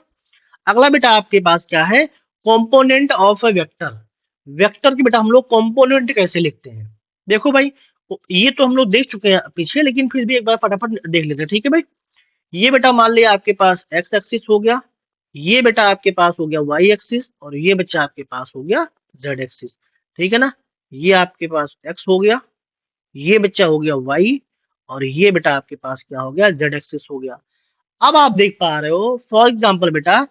अगला बेटा आपके पास क्या है, component of a vector. Vector की बेटा हम लोग कंपोनेंट कैसे लिखते हैं, देखो भाई, ये तो हम लोग देख चुके हैं पीछे, लेकिन फिर भी एक बार फटाफट देख लेते हैं। ठीक है भाई, ये बेटा मान लिया आपके पास एक्स एक्सिस हो गया, ये बेटा आपके पास हो गया वाई एक्सिस, और ये बच्चा आपके पास हो गया जेड एक्सिस। ठीक है ना। ये आपके पास एक्स हो गया, ये बच्चा हो गया वाई, और ये बेटा आपके पास क्या हो गया, जेड एक्सिस हो गया। अब आप देख पा रहे हो, फॉर एग्जाम्पल बेटा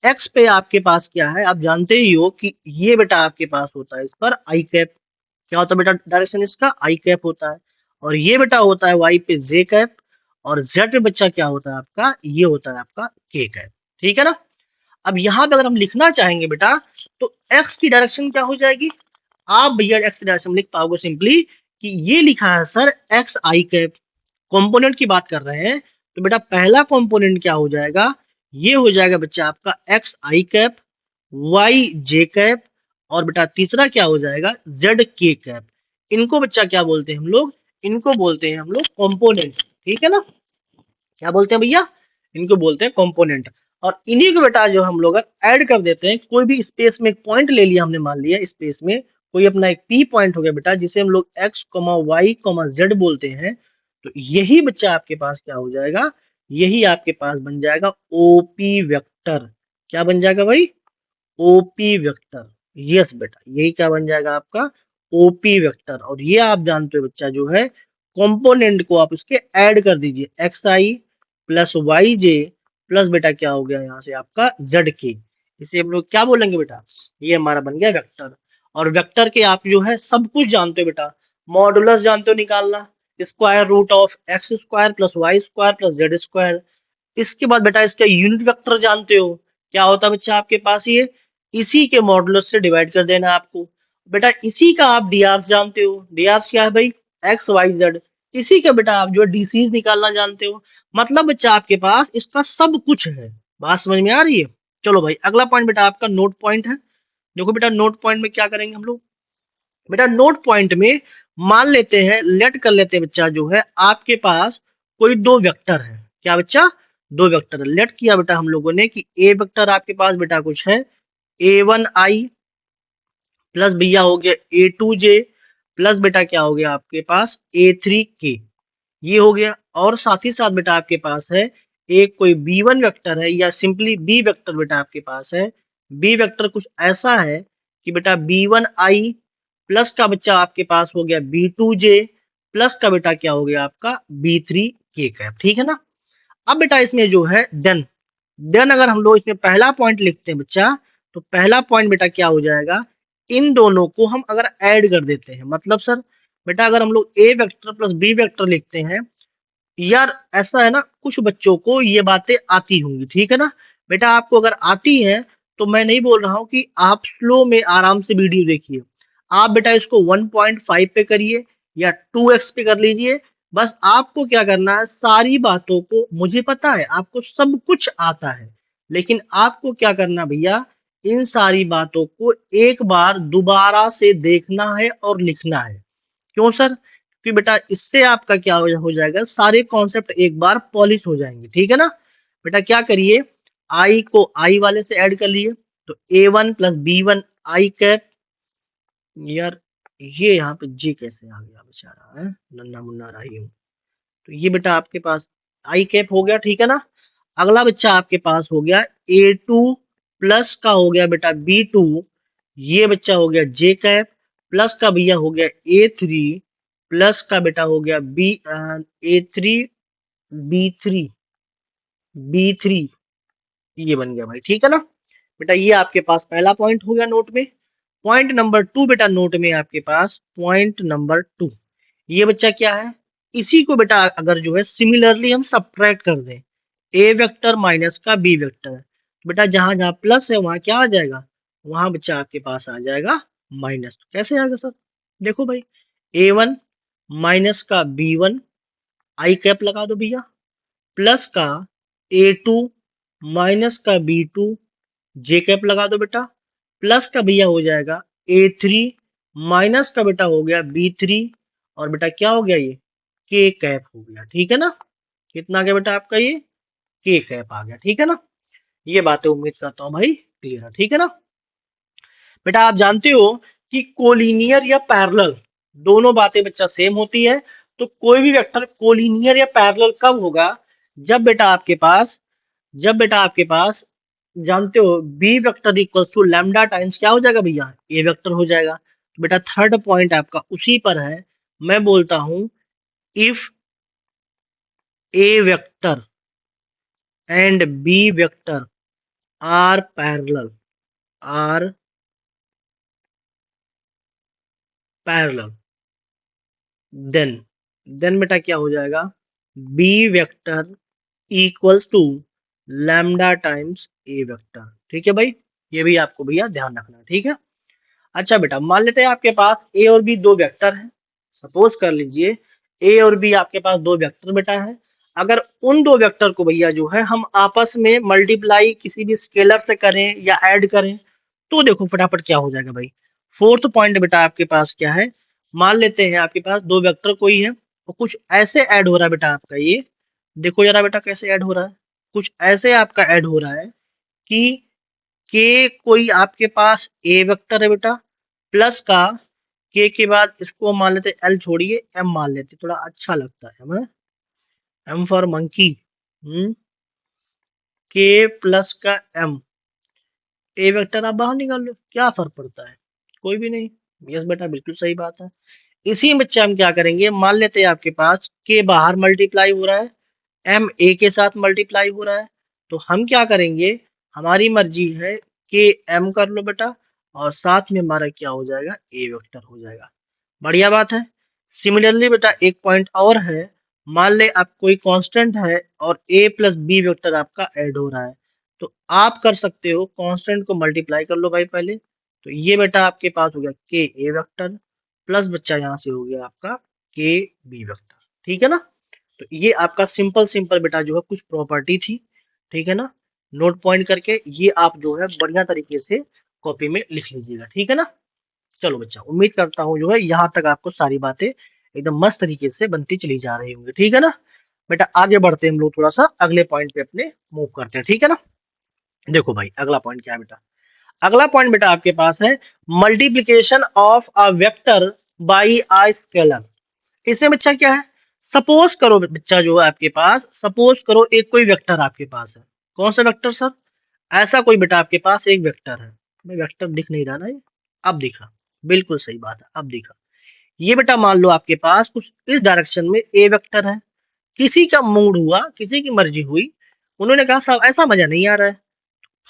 एक्स पे आपके पास क्या है, आप जानते ही हो कि ये बेटा आपके पास होता है इस पर आई कैप। क्या होता है बेटा डायरेक्शन इसका, आई कैप होता है। और ये बेटा होता है वाई पे जे कैप, और जेड पे बच्चा क्या होता है आपका, ये होता है आपका के कैप। ठीक है ना। अब यहाँ पे अगर हम लिखना चाहेंगे बेटा, तो एक्स की डायरेक्शन क्या हो जाएगी, आप भैया एक्स की डायरेक्शन लिख पाओगे सिंपली कि ये लिखा है सर एक्स आई कैप। कंपोनेंट की बात कर रहे हैं, तो बेटा पहला कंपोनेंट क्या हो जाएगा, ये हो जाएगा बच्चा आपका एक्स आई कैप, वाई जे कैप, और बेटा तीसरा क्या हो जाएगा जेड के कैप। इनको बच्चा क्या बोलते हैं हम लोग, इनको बोलते हैं हम लोग कंपोनेंट। ठीक है ना। क्या बोलते हैं भैया, इनको बोलते हैं कंपोनेंट। और इन्हीं को बेटा जो हम लोग ऐड कर देते हैं, कोई भी स्पेस में एक पॉइंट ले लिया हमने, मान लिया स्पेस में कोई अपना एक पी पॉइंट हो गया बेटा, जिसे हम लोग एक्स वाई जेड बोलते हैं, तो यही बच्चा आपके पास क्या हो जाएगा, यही आपके पास बन जाएगा ओपी वेक्टर। क्या बन जाएगा भाई, ओपी वेक्टर। यस बेटा, यही क्या बन जाएगा आपका ओपी वेक्टर। और ये आप जानते हो बच्चा जो है, कंपोनेंट को आप उसके ऐड कर दीजिए, एक्स आई प्लस वाई जे प्लस बेटा क्या हो गया यहाँ से आपका जेड के, इसे हम लोग क्या बोलेंगे बेटा, ये हमारा बन गया वेक्टर। और वेक्टर के आप जो है सब कुछ जानते हो बेटा, मॉडुलस जानते हो निकालना, square root of x square plus y square plus z square. इसके बाद बेटा इसका यूनिट वेक्टर जानते हो, क्या होता है बच्चा आपके पास, ये इसी के मॉडुलस से डिवाइड कर देना है आपको। बेटा इसी का आप डीआर जानते हो, डीआर क्या है भाई, एक्स वाई जेड। इसी का बेटा आप जो है डीसीज निकालना जानते हो। मतलब बच्चा आपके पास इसका सब कुछ है। बात समझ में आ रही है। चलो भाई अगला पॉइंट बेटा आपका नोट पॉइंट है। देखो बेटा नोट पॉइंट में क्या करेंगे हम लोग, बेटा नोट पॉइंट में मान लेते हैं, लेट कर लेते हैं बच्चा जो है आपके पास कोई दो वेक्टर है। क्या बच्चा, दो वेक्टर है। लेट किया बेटा हम लोगों ने कि ए वेक्टर आपके पास बेटा कुछ है a1i प्लस भैया हो गया A2J प्लस बेटा क्या हो गया आपके पास A3K, ये हो गया। और साथ ही साथ बेटा आपके पास है एक कोई B1 वेक्टर है या सिंपली B वेक्टर बेटा आपके पास है। B वेक्टर कुछ ऐसा है कि बेटा B1I प्लस का बच्चा आपके पास हो गया B2J प्लस का बेटा क्या हो गया आपका B3K कैप, ठीक है ना। अब बेटा इसमें जो है देन देन अगर हम लोग इसमें पहला पॉइंट लिखते हैं बच्चा, तो पहला पॉइंट बेटा क्या हो जाएगा, इन दोनों को हम अगर ऐड कर देते हैं, मतलब सर बेटा अगर हम लोग ए वेक्टर प्लस बी वेक्टर लिखते हैं, यार ऐसा है ना कुछ बच्चों को ये बातें आती होंगी, ठीक है ना। बेटा आपको अगर आती है तो मैं नहीं बोल रहा हूँ कि आप स्लो में आराम से वीडियो देखिए, आप बेटा इसको 1.5 पे करिए या 2x पे कर लीजिए। बस आपको क्या करना है, सारी बातों को, मुझे पता है आपको सब कुछ आता है, लेकिन आपको क्या करना भैया, इन सारी बातों को एक बार दोबारा से देखना है और लिखना है। क्यों सर, क्योंकि बेटा इससे आपका क्या हो जाएगा, सारे कॉन्सेप्ट एक बार पॉलिश हो जाएंगे, ठीक है ना। बेटा क्या करिए, आई को आई वाले से ऐड कर लिए, तो A1 प्लस B1 आई कैप, यार ये यहाँ पे जी कैसे आ गया बेचारा है, नन्ना मुन्ना रही हूँ। तो ये बेटा आपके पास आई कैप हो गया, ठीक है ना। अगला बच्चा आपके पास हो गया A2 प्लस का हो गया बेटा B2, ये बच्चा हो गया J कैप प्लस का भैया हो गया A3 प्लस का बेटा हो गया A3 B3 B3, ये बन गया भाई, ठीक है ना। बेटा ये आपके पास पहला पॉइंट हो गया नोट में। पॉइंट नंबर 2 बेटा नोट में आपके पास पॉइंट नंबर 2, ये बच्चा क्या है, इसी को बेटा अगर जो है सिमिलरली हम सब्ट्रैक्ट कर दें, ए वेक्टर माइनस का बी वेक्टर, तो बेटा जहां जहां प्लस है वहां क्या आ जाएगा, वहां बच्चा आपके पास आ जाएगा माइनस। तो कैसे आएगा सर, देखो भाई A1 माइनस का B1 आई कैप लगा दो भैया, प्लस का A2 माइनस का B2 जे कैप लगा दो बेटा, प्लस का भैया हो जाएगा A3 माइनस का बेटा हो गया B3, और बेटा क्या हो गया, ये के कैप हो गया, ठीक है ना। कितना आ गया बेटा आपका, ये के कैप आ गया, ठीक है ना। ये बातें उम्मीद करता हूँ भाई क्लियर है, ठीक है ना। बेटा आप जानते हो कि कोलिनियर या पैरेलल दोनों बातें बच्चा सेम होती है। तो कोई भी वेक्टर कोलिनियर या पैरेलल कब होगा, जब बेटा आपके पास जब बेटा आपके पास जानते हो B vector equals to lambda times क्या हो जाएगा भैया, ए वेक्टर हो जाएगा। तो बेटा थर्ड पॉइंट आपका उसी पर है, मैं बोलता हूं if A vector and B vector are parallel are parallel then then बेटा क्या हो जाएगा, B vector equals to lambda times A vector, ठीक है भाई। ये भी आपको भैया ध्यान रखना है, ठीक है। अच्छा बेटा मान लेते हैं आपके पास ए और बी दो वेक्टर हैं, सपोज कर लीजिए ए और बी आपके पास दो वेक्टर बेटा है। अगर उन दो वेक्टर को भैया जो है हम आपस में मल्टीप्लाई किसी भी स्केलर से करें या ऐड करें, तो देखो फटाफट क्या हो जाएगा भाई। फोर्थ पॉइंट बेटा आपके पास क्या है, मान लेते हैं आपके पास दो वेक्टर कोई है और कुछ ऐसे ऐड हो रहा है बेटा आपका, ये देखो जरा बेटा कैसे ऐड हो रहा है, कुछ ऐसे आपका ऐड हो रहा है कि के कोई आपके पास ए वेक्टर है बेटा, प्लस का के बाद इसको मान लेते एल छोड़िए एम मान लेते, थोड़ा अच्छा लगता है हमें, एम फॉर मंकी, के प्लस का एम, ए वेक्टर आप बाहर निकाल लो, क्या फर्क पड़ता है, कोई भी नहीं। यस बेटा बिल्कुल सही बात है। इसी बच्चे हम क्या करेंगे, मान लेते हैं आपके पास के बाहर मल्टीप्लाई हो रहा है, एम ए के साथ मल्टीप्लाई हो रहा है, तो हम क्या करेंगे, हमारी मर्जी है कि एम कर लो बेटा और साथ में हमारा क्या हो जाएगा, ए वेक्टर हो जाएगा। बढ़िया बात है। सिमिलरली बेटा एक पॉइंट और है, मान ले आप कोई कांस्टेंट है और ए प्लस बी वेक्टर आपका ऐड हो रहा है, तो आप कर सकते हो कांस्टेंट को मल्टीप्लाई कर लो भाई पहले, तो ये बेटा आपके पास हो गया के ए वेक्टर प्लस बच्चा यहाँ से हो गया आपका के बी वेक्टर, ठीक है ना। तो ये आपका सिंपल सिंपल बेटा जो है कुछ प्रॉपर्टी थी, ठीक है ना। नोट पॉइंट करके ये आप जो है बढ़िया तरीके से कॉपी में लिख लीजिएगा, ठीक है ना। चलो बच्चा उम्मीद करता हूँ जो है यहाँ तक आपको सारी बातें एकदम मस्त तरीके से बनती चली जा रही होंगी, ठीक है ना। बेटा आगे बढ़ते हैं हम लोग थोड़ा सा अगले पॉइंट पे अपने मूव करते हैं, ठीक है ना। देखो भाई अगला पॉइंट क्या है बेटा, अगला पॉइंट बेटा आपके पास है multiplication of a vector by a scalar. इसमें बच्चा क्या है, सपोज करो बच्चा जो है आपके पास, सपोज करो एक कोई वेक्टर आपके पास है। कौन सा वेक्टर सर? ऐसा कोई बेटा आपके पास एक वेक्टर है। मैं वेक्टर दिख नहीं रहा ना ये, अब दिखा, बिल्कुल सही बात है, अब दिखा। ये बेटा मान लो आपके पास कुछ इस डायरेक्शन में ए वेक्टर है, किसी का मूड हुआ, किसी की मर्जी हुई, उन्होंने कहा साहब ऐसा मजा नहीं आ रहा है।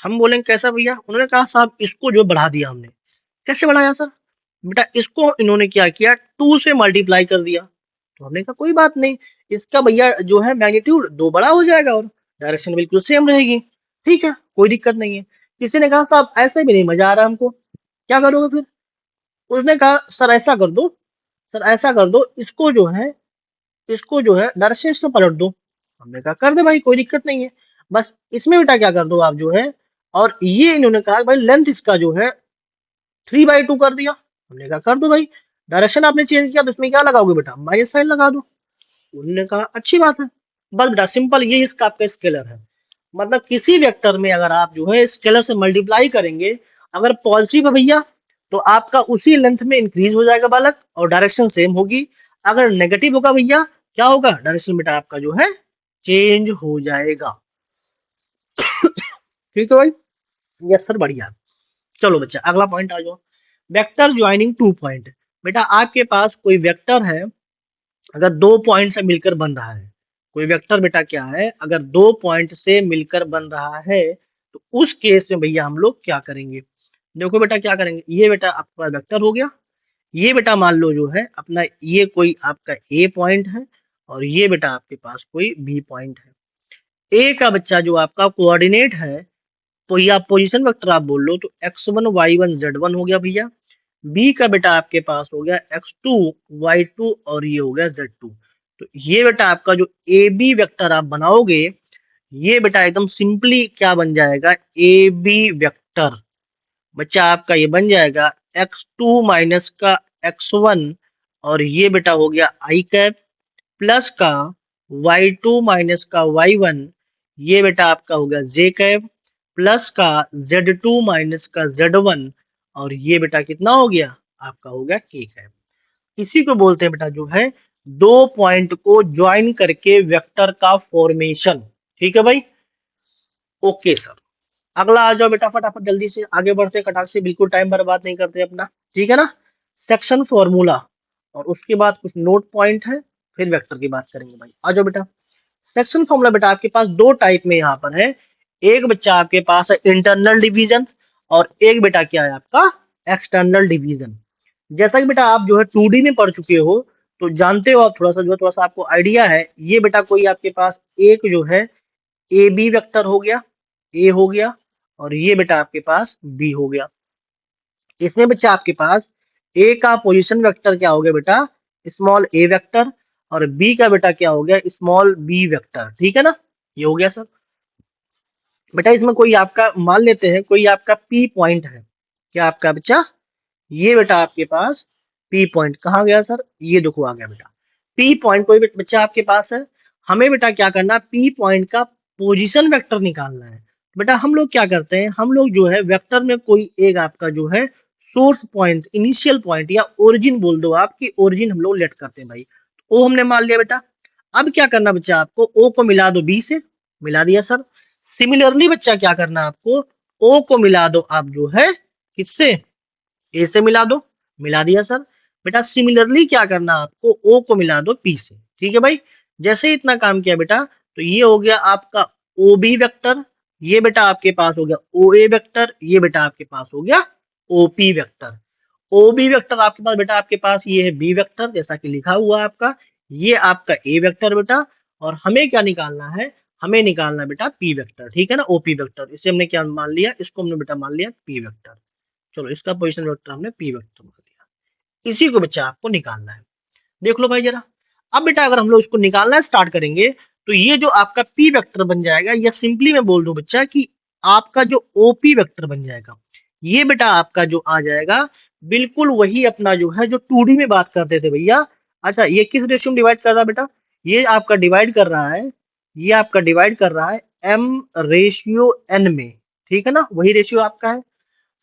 हम बोलेंगे कैसा भैया? उन्होंने कहा साहब इसको जो बढ़ा दिया हमने। कैसे बढ़ाया सर? बेटा इसको इन्होंने क्या किया, 2 से मल्टीप्लाई कर दिया। तो हमने कहा कोई बात नहीं, इसका भैया जो है मैग्नीट्यूड 2 बड़ा हो जाएगा और डायरेक्शन बिल्कुल सेम रहेगी। ठीक है, कोई दिक्कत नहीं है। किसी ने कहा साहब ऐसे भी नहीं मजा आ रहा हमको, क्या करोगे फिर? उसने कहा सर ऐसा कर दो, सर ऐसा कर दो, इसको जो है डायरेक्शन इसमें पलट दो। हमने कहा कर दे भाई, कोई दिक्कत नहीं है। बस इसमें बेटा क्या कर दो आप जो है, और ये इन्होंने कहा भाई लेंथ इसका जो है 3/2 कर दिया। हमने कहा कर दो भाई, डायरेक्शन आपने चेंज किया तो इसमें क्या लगाओगे बेटा, माइनस साइन लगा दो। उन्होंने कहा अच्छी बात है। बस बेटा सिंपल ये इसका आपका स्केलर है। मतलब किसी वेक्टर में अगर आप जो है स्केलर से मल्टीप्लाई करेंगे, अगर पॉजिटिव है भैया तो आपका उसी लेंथ में इंक्रीज हो जाएगा बालक और डायरेक्शन सेम होगी। अगर नेगेटिव होगा भैया, क्या होगा, डायरेक्शन बेटा आपका जो है चेंज हो जाएगा। ठीक है भाई, यस सर, बढ़िया। चलो बच्चा अगला पॉइंट आ जाओ, वेक्टर ज्वाइनिंग 2 पॉइंट। बेटा आपके पास कोई वेक्टर है, अगर 2 पॉइंट से मिलकर बन रहा है, कोई वेक्टर बेटा क्या है, अगर 2 पॉइंट से मिलकर बन रहा है, तो उस केस में भैया हम लोग क्या करेंगे? देखो बेटा क्या करेंगे, ये बेटा आपका वेक्टर हो गया, ये बेटा मान लो जो है अपना ये कोई आपका ए पॉइंट है, और ये बेटा आपके पास कोई बी पॉइंट है। ए का बच्चा जो आपका कोऑर्डिनेट है, तो ये आप पोजीशन वेक्टर आप बोल लो तो x1 y1 z1 हो गया भैया। बी का बेटा आपके पास हो गया x2 y2 और ये हो गया z2। तो ये बेटा आपका जो ए बी वेक्टर आप बनाओगे, ये बेटा एकदम सिंपली क्या बन जाएगा, ए बी वेक्टर बच्चा आपका ये बन जाएगा x2 माइनस का x1, और ये बेटा हो गया आई कैप, प्लस का y2 माइनस का y1, ये बेटा आपका हो गया जे कैप, प्लस का z2 माइनस का z1, और ये बेटा कितना हो गया, आपका हो गया के कैप। इसी को बोलते हैं बेटा जो है दो पॉइंट को ज्वाइन करके वेक्टर का फॉर्मेशन। ठीक है भाई, ओके सर। अगला आ जाओ बेटा, फटाफट जल्दी से आगे बढ़ते खटाक से, बिल्कुल टाइम बर्बाद नहीं करते अपना, ठीक है ना। सेक्शन फॉर्मूला, और उसके बाद कुछ नोट पॉइंट है, फिर वेक्टर की बात करेंगे भाई। आ जाओ बेटा, सेक्शन फॉर्मूला बेटा आपके पास दो टाइप में यहाँ पर है। एक बच्चा आपके पास है इंटरनल डिवीजन, और एक बेटा क्या है आपका एक्सटर्नल डिवीजन। जैसा कि बेटा आप जो है 2D में पढ़ चुके हो, तो जानते हो आप, थोड़ा सा आपको आइडिया है। ये बेटा कोई आपके पास एक जो है ए बी वेक्टर हो गया, ए हो गया, और ये बेटा आपके पास बी हो गया। इसमें बच्चा आपके पास ए का पोजीशन वेक्टर क्या हो गया बेटा, स्मॉल ए वेक्टर, और बी का बेटा क्या हो गया, स्मॉल बी वेक्टर। ठीक है ना, ये हो गया सर। बेटा इसमें कोई आपका मान लेते हैं कोई आपका पी पॉइंट है, क्या आपका बच्चा, ये बेटा आपके पास पी पॉइंट कहाँ गया सर, ये देखो आ गया बेटा पी पॉइंट, कोई बच्चा आपके पास है। हमें बेटा क्या करना, पी पॉइंट का पोजीशन वेक्टर निकालना है। बेटा हम लोग क्या करते हैं, हम लोग जो है वेक्टर में कोई एक आपका जो है सोर्स पॉइंट, इनिशियल पॉइंट या ओरिजिन बोल दो, आपकी ओरिजिन हम लोग लेट करते हैं भाई। ओ हमने मान लिया बेटा। अब क्या करना बच्चा आपको, ओ को मिला दो बी से, मिला दिया सर। सिमिलरली बच्चा क्या करना आपको, ओ को मिला दो आप जो है किससे, ए से मिला दो, मिला दिया सर। बेटा सिमिलरली क्या करना आपको, ओ को मिला दो पी से। ठीक है भाई, जैसे ही इतना काम किया बेटा, तो ये हो गया आपका ओ बी वेक्टर, ये बेटा आपके पास हो गया ओ ए वेक्टर, ये बेटा आपके पास हो गया O P vector. O B vector आपके पास बेटा, आपके पास ये है बी वेक्टर जैसा कि लिखा हुआ है आपका, ये आपका ए वेक्टर बेटा, और हमें क्या निकालना है, हमें निकालना है बेटा पी वेक्टर। ठीक है ना, ओपी वेक्टर, इसे हमने क्या मान लिया, इसको हमने बेटा मान लिया पी वेक्टर। चलो इसका पोजीशन वेक्टर हमने पी वेक्टर मान लिया, इसी को बच्चा आपको निकालना है। देख लो भाई जरा, अब बेटा अगर हम लोग इसको निकालना स्टार्ट करेंगे, तो ये जो आपका पी वेक्टर बन जाएगा, या सिंपली मैं बोल दूं बच्चा कि आपका जो ओपी वेक्टर बन जाएगा, ये बेटा आपका जो आ जाएगा बिल्कुल वही अपना जो है जो 2D में बात करते थे भैया। अच्छा ये किस रेशियो में डिवाइड कर रहा है बेटा, ये आपका डिवाइड कर रहा है, ये आपका डिवाइड कर रहा है m रेशियो n में। ठीक है ना, वही रेशियो आपका है।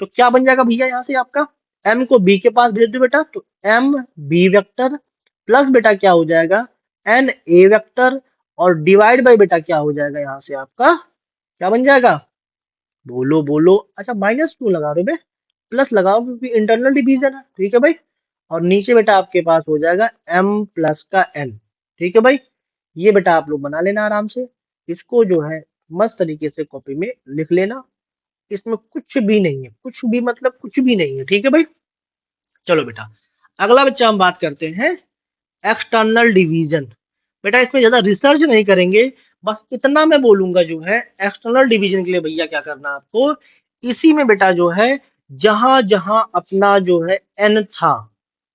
तो क्या बन जाएगा भैया यहाँ से आपका, m को b के पास भेज दो बेटा, तो m b वेक्टर प्लस बेटा क्या हो जाएगा n a वेक्टर, और डिवाइड बाय बेटा क्या हो जाएगा यहाँ से आपका, क्या बन जाएगा, बोलो बोलो। अच्छा माइनस क्यों लगा रहे हो बे, प्लस लगाओ क्योंकि इंटरनल डिवीजन है, ठीक है भाई। और नीचे बेटा आपके पास हो जाएगा m प्लस का n, ठीक है भाई। ये बेटा आप लोग बना लेना आराम से, इसको जो है मस्त तरीके से कॉपी में लिख लेना, इसमें कुछ भी नहीं है, कुछ भी मतलब कुछ भी नहीं है, ठीक है भाई। चलो बेटा अगला बच्चा हम बात करते हैं एक्सटर्नल डिवीजन। बेटा इसमें ज्यादा रिसर्च नहीं करेंगे, बस इतना मैं बोलूंगा जो है एक्सटर्नल डिवीजन के लिए भैया क्या करना है आपको, इसी में बेटा जो है जहां जहां अपना जो है n था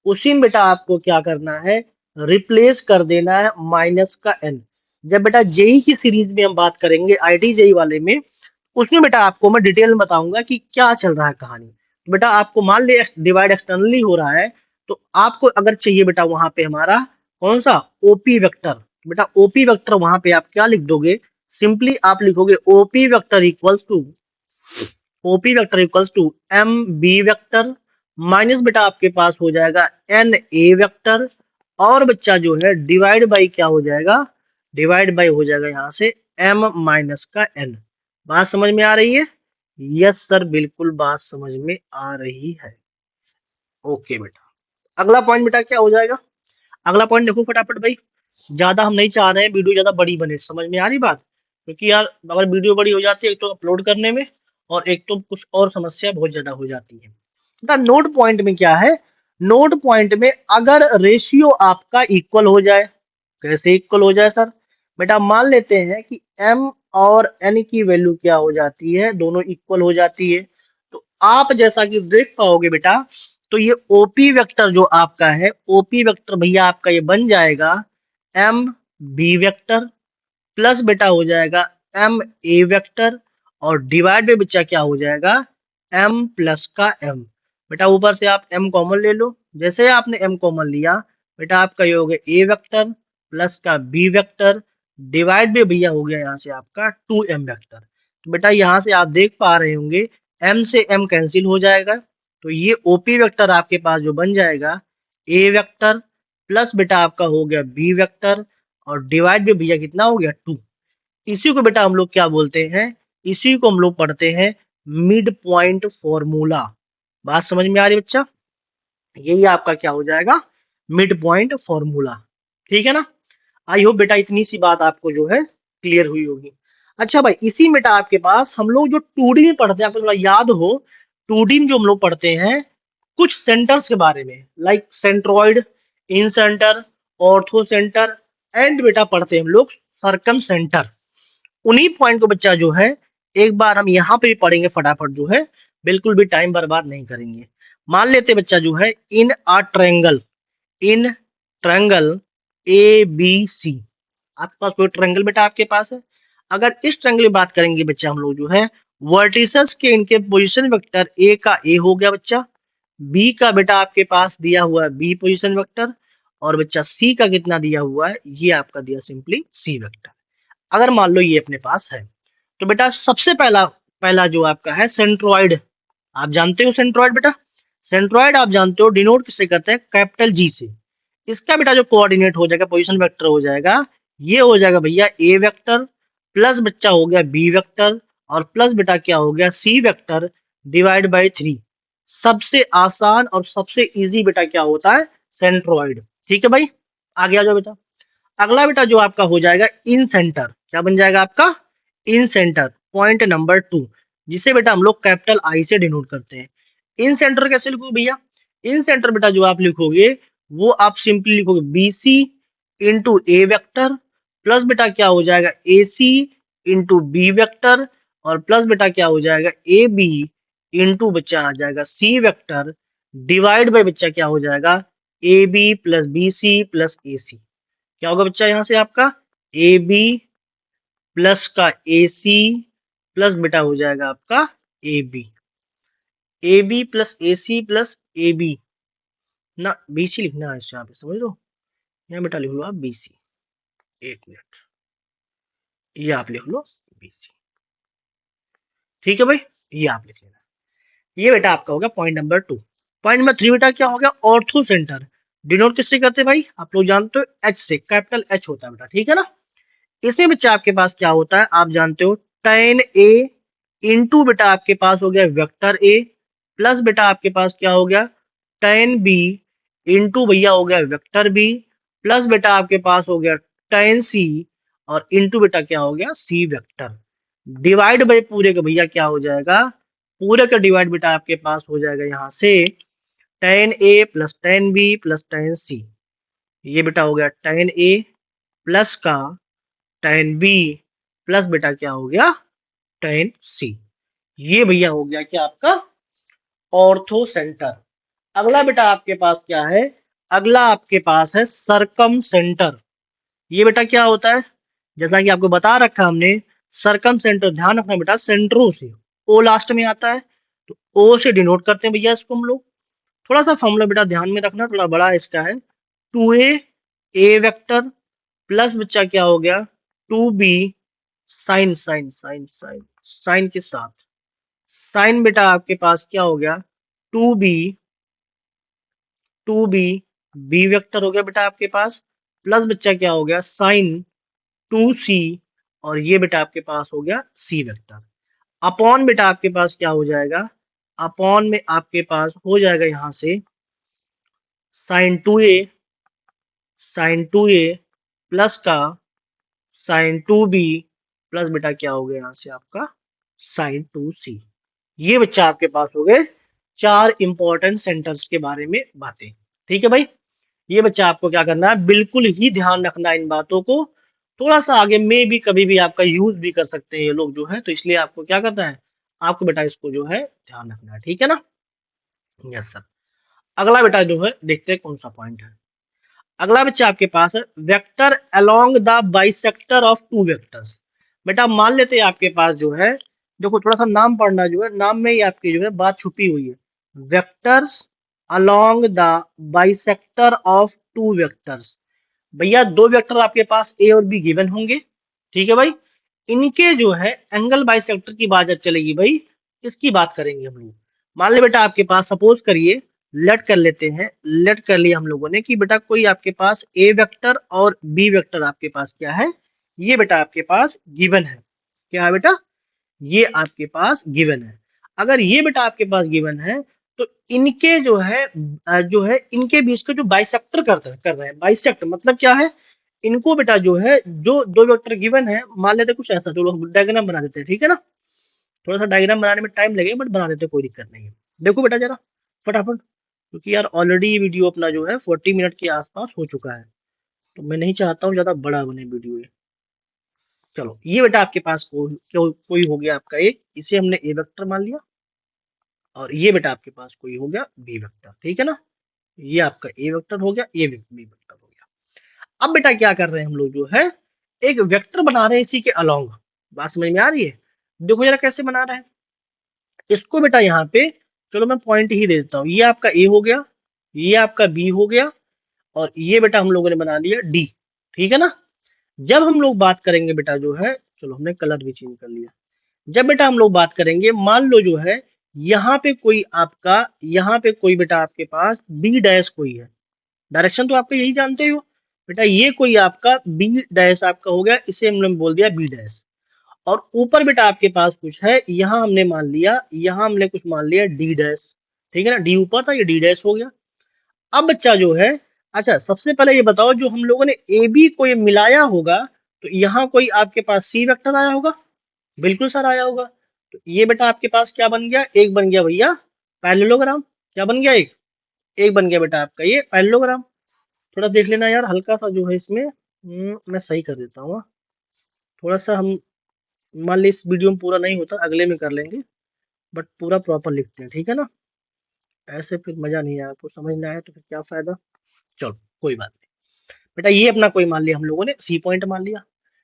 उसी में बेटा आपको क्या करना है, रिप्लेस कर देना है माइनस का n। जब बेटा जेई की सीरीज में हम बात करेंगे आईटी जेई वाले में, उसमें बेटा आपको मैं डिटेल में बताऊंगा कि क्या चल रहा है कहानी। तो बेटा आपको मान लिया डिवाइड एक्सटर्नली हो रहा है, तो आपको अगर चाहिए बेटा वहां पे हमारा कौन सा ओपी वेक्टर, बेटा ओपी वेक्टर वहां पे आप क्या लिख दोगे, सिंपली आप लिखोगे OP vector equals to M B vector minus बेटा आपके पास हो जाएगा एन ए वेक्टर, और बच्चा जो है डिवाइड बाई क्या हो जाएगा, डिवाइड बाई हो जाएगा यहाँ से m माइनस का n। बात समझ में आ रही है, यस सर बिल्कुल बात समझ में आ रही है। ओके बेटा अगला पॉइंट बेटा क्या हो जाएगा, अगला पॉइंट देखो फटाफट भाई, ज्यादा हम नहीं चाह रहे हैं वीडियो ज्यादा बड़ी बने, समझ में आ रही बात, क्योंकि यार अगर वीडियो बड़ी हो जाती है एक तो अपलोड करने में, और एक तो कुछ और समस्या बहुत ज्यादा हो जाती है। बेटा नोट पॉइंट में क्या है, नोट पॉइंट में अगर रेशियो आपका इक्वल हो जाए, कैसे इक्वल हो जाए सर, बेटा मान लेते हैं कि m और n की वैल्यू क्या हो जाती है, दोनों इक्वल हो जाती है, तो आप जैसा कि देख पाओगे बेटा, तो ये ओपी वेक्टर जो आपका है, ओपी वेक्टर भैया आपका ये बन जाएगा एम बी वेक्टर प्लस बेटा हो जाएगा एम ए वेक्टर, और डिवाइड में बच्चा क्या हो जाएगा एम प्लस का एम। बेटा ऊपर से आप एम कॉमन ले लो, जैसे आपने एम कॉमन लिया बेटा आपका ये हो गया ए वेक्टर प्लस का बी वेक्टर, डिवाइड में भैया हो गया यहाँ से आपका टू एम वेक्टर। तो बेटा यहाँ से आप देख पा रहे होंगे m से m कैंसिल हो जाएगा, तो ये ओपी वेक्टर आपके पास जो बन जाएगा ए वेक्टर प्लस बेटा आपका हो गया बी वेक्टर, और डिवाइड में भैया कितना हो गया 2। इसी को बेटा हम लोग क्या बोलते हैं, इसी को हम लोग पढ़ते हैं मिड पॉइंट फॉर्मूला। बात समझ में आ रही है बच्चा, यही आपका क्या हो जाएगा मिड पॉइंट फॉर्मूला, ठीक है ना। आई होप बेटा इतनी सी बात आपको जो है क्लियर हुई होगी। अच्छा भाई इसी में बेटा आपके पास हम लोग जो 2D में पढ़ते हैं, आपको थोड़ा याद हो 2D में जो हम लोग पढ़ते हैं कुछ सेंटर्स के बारे में, like centroid, in centre, ortho centre, and बेटा पढ़ते हैं हम लोग सर्कम सेंटर। उन्हीं पॉइंट को बच्चा जो है एक बार हम यहाँ पे भी पढ़ेंगे फटाफट जो है, बिल्कुल भी टाइम बर्बाद नहीं करेंगे। मान लेते हैं बच्चा जो है in triangle A B C, आपके पास कोई ट्रायंगल बेटा आपके पास है, अगर इस ट्रायंगल की बात करेंगे बच्चा हम लोग जो है वर्टिसेस के इनके पोजीशन वेक्टर ए का ए हो गया बच्चा, बी का बेटा आपके पास दिया हुआ है बी पोजीशन वेक्टर, और बच्चा सी का कितना दिया हुआ है, ये आपका दिया सिंपली सी वेक्टर। अगर मान लो ये अपने पास है, तो बेटा सबसे पहला पहला जो आपका है सेंट्रॉइड, आप जानते हो सेंट्रॉइड बेटा, सेंट्रॉइड आप जानते हो डिनोट किससे करते हैं कैपिटल जी से। इसका बेटा जो कोऑर्डिनेट हो जाएगा पोजीशन वेक्टर हो जाएगा, ये हो जाएगा भैया ए वेक्टर प्लस बच्चा हो गया बी वेक्टर, और प्लस बेटा क्या हो गया सी वेक्टर डिवाइड बाई 3। सबसे आसान और सबसे इजी बेटा क्या होता है सेंट्रॉइड, ठीक है भाई। आगे आ जाओ बेटा, अगला बेटा जो आपका हो जाएगा इन सेंटर, क्या बन जाएगा आपका इन सेंटर पॉइंट नंबर 2, जिसे बेटा हम लोग कैपिटल आई से डिनोट करते हैं। इन सेंटर कैसे लिखोगे भैया, इन सेंटर बेटा जो आप लिखोगे वो आप सिंपली लिखोगे बी सी इंटू ए वेक्टर प्लस बेटा क्या हो जाएगा ए सी इंटू बी वेक्टर, और प्लस बेटा क्या हो जाएगा ए बी इंटू बच्चा आ जाएगा सी वेक्टर, डिवाइड बाय बच्चा क्या हो जाएगा A B plus B C plus A C. क्या होगा बच्चा यहाँ से आपका ए बी प्लस का ए सी प्लस बेटा हो जाएगा आपका A B plus A C plus A B, ना बी सी लिखना है यहाँ पे समझ लो, यहाँ बेटा लिख लो आप बी सी, एक मिनट ये आप लिख लो बी सी, ठीक है भाई, ये आप लिख लेना। ये बेटा आपका हो गया पॉइंट नंबर 2। पॉइंट नंबर 3 बेटा क्या हो गया, ऑर्थो सेंटर। डिनोट किससे करते हैं भाई, आप लोग जानते हो एच से, कैपिटल एच होता है बेटा, ठीक है ना। इसमें बच्चा आपके पास क्या होता है आप जानते हो, tan ए इंटू बेटा आपके पास हो गया वेक्टर ए, प्लस बेटा आपके पास क्या हो गया tan बी इंटू भैया हो गया वेक्टर बी, प्लस बेटा आपके पास हो गया tan सी और इंटू बेटा क्या हो गया सी वेक्टर। डिवाइड बाई पूरे का भैया क्या हो जाएगा, पूरे का डिवाइड बेटा आपके पास हो जाएगा यहाँ से tan A plus tan B plus tan C. ये बेटा हो गया tan ए प्लस का tan बी प्लस बेटा क्या हो गया tan सी। ये भैया हो गया क्या आपका ऑर्थो सेंटर। अगला बेटा आपके पास क्या है, अगला आपके पास है सरकम सेंटर। ये बेटा क्या होता है, जैसा कि आपको बता रखा हमने, सरकम सेंटर ध्यान रखना बेटा सेंटरों से, ओ लास्ट में आता है तो ओ से डिनोट करते हैं भैया इसको हम लोग। थोड़ा सा फॉर्मूला बेटा ध्यान में रखना, थोड़ा बड़ा इसका है, 2a वेक्टर प्लस बच्चा क्या हो गया 2b sign sign sign sign sign के साथ, साइन बेटा आपके पास क्या हो गया 2b 2b बी वेक्टर हो गया बेटा आपके पास, प्लस बच्चा क्या हो गया साइन 2c और ये बेटा आपके पास हो गया सी वेक्टर। अपॉन बेटा आपके पास क्या हो जाएगा, अपॉन में आपके पास हो जाएगा यहां से साइन 2a प्लस का साइन 2b प्लस बेटा क्या हो गया यहाँ से आपका साइन 2c। ये बच्चा आपके पास हो गए 4 इंपॉर्टेंट सेंटर्स के बारे में बातें, ठीक है भाई। ये बच्चा आपको क्या करना है, बिल्कुल ही ध्यान रखना है इन बातों को। थोड़ा सा आगे में भी कभी भी आपका यूज भी कर सकते हैं ये लोग जो है, तो इसलिए आपको क्या करना है, आपको बेटा इसको जो है ध्यान रखना है, ठीक है ना। Yes sir. अगला बेटा जो है देखते हैं कौन सा पॉइंट है। अगला बच्चा आपके पास है vector along the bisector of two vectors. बेटा मान लेते हैं आपके पास जो है, देखो थोड़ा सा नाम पढ़ना जो है, नाम में ही आपकी जो है बात छुपी हुई है। Vectors along the bisector of two vectors. भैया दो वेक्टर आपके पास ए और बी गिवन होंगे, ठीक है भाई। इनके जो है एंगल बाइसेक्टर की बात जब चलेगी भाई, इसकी बात करेंगे हम लोग। मान ले बेटा आपके पास सपोज करिए, लेट कर लेते हैं, लेट कर लिया हम लोगों ने कि बेटा कोई आपके पास ए वेक्टर और बी वेक्टर आपके पास क्या है, ये बेटा आपके पास गिवन है। क्या है बेटा, ये आपके पास गिवन है। अगर ये बेटा आपके पास गिवन है तो इनके जो है इनके बीच का जो बाइसेक्टर कर रहे हैं, बाइसेक्ट मतलब क्या है, इनको बेटा जो है जो दो वेक्टर गिवन है, मान लेते हैं कुछ ऐसा, चलो डायग्राम बना देते हैं, ठीक है ना। थोड़ा सा डायग्राम बनाने में टाइम लगेगा बट बना देते हैं, कोई दिक्कत नहीं है। देखो बेटा जरा फटाफट, क्योंकि यार ऑलरेडी ये वीडियो अपना जो है 40 मिनट के आसपास हो चुका है, तो मैं नहीं चाहता हूँ ज्यादा बड़ा बने वीडियो ये। चलो ये बेटा आपके पास कोई हो गया आपका एक, इसे हमने ए वेक्टर मान लिया, और ये बेटा आपके पास कोई हो गया बी वेक्टर, ठीक है ना। ये आपका ए वेक्टर हो गया, ये बी वेक्टर हो गया। अब बेटा क्या कर रहे हैं हम लोग जो है, एक वेक्टर बना रहे हैं इसी के अलोंग। बात समझ में आ रही है, देखो जरा कैसे बना रहे हैं इसको बेटा। यहाँ पे चलो मैं पॉइंट ही दे देता हूँ, ये आपका ए हो गया, ये आपका बी हो गया, और ये बेटा हम लोगों ने बना लिया डी, ठीक है ना। जब हम लोग बात करेंगे बेटा जो है, चलो हमने कलर भी चेंज कर लिया। जब बेटा हम लोग बात करेंगे, मान लो जो है यहाँ पे कोई आपका, यहाँ पे कोई बेटा आपके पास बी डैश कोई है, डायरेक्शन तो आपको यही जानते हो बेटा, ये कोई आपका बी डैश आपका हो गया, इसे हमने बोल दिया बी डैश। और ऊपर बेटा आपके पास कुछ है, यहाँ हमने मान लिया, यहाँ हमने कुछ मान लिया डी डैश, ठीक है ना। डी ऊपर था, ये डी डैश हो गया। अब बच्चा जो है, अच्छा सबसे पहले ये बताओ, जो हम लोगों ने ए बी को ये मिलाया होगा, तो यहाँ कोई आपके पास सी वेक्टर आया होगा, बिल्कुल सर आया होगा। तो ये बेटा आपके पास क्या बन गया, एक बन गया भैया पैरेललोग्राम। क्या बन गया, एक एक बन गया बेटा आपका ये पैरेललोग्राम। थोड़ा देख लेना यार, हल्का सा जो है इसमें मैं सही कर देता हूँ। थोड़ा सा हम मान ली इस वीडियो में पूरा नहीं होता, अगले में कर लेंगे, बट पूरा प्रॉपर लिखते हैं, ठीक है ना। ऐसे फिर मजा नहीं आया, आपको समझ ना आया तो फिर क्या फायदा। चलो कोई बात नहीं बेटा, ये अपना कोई मान लिया हम लोगों ने सी पॉइंट मान लिया,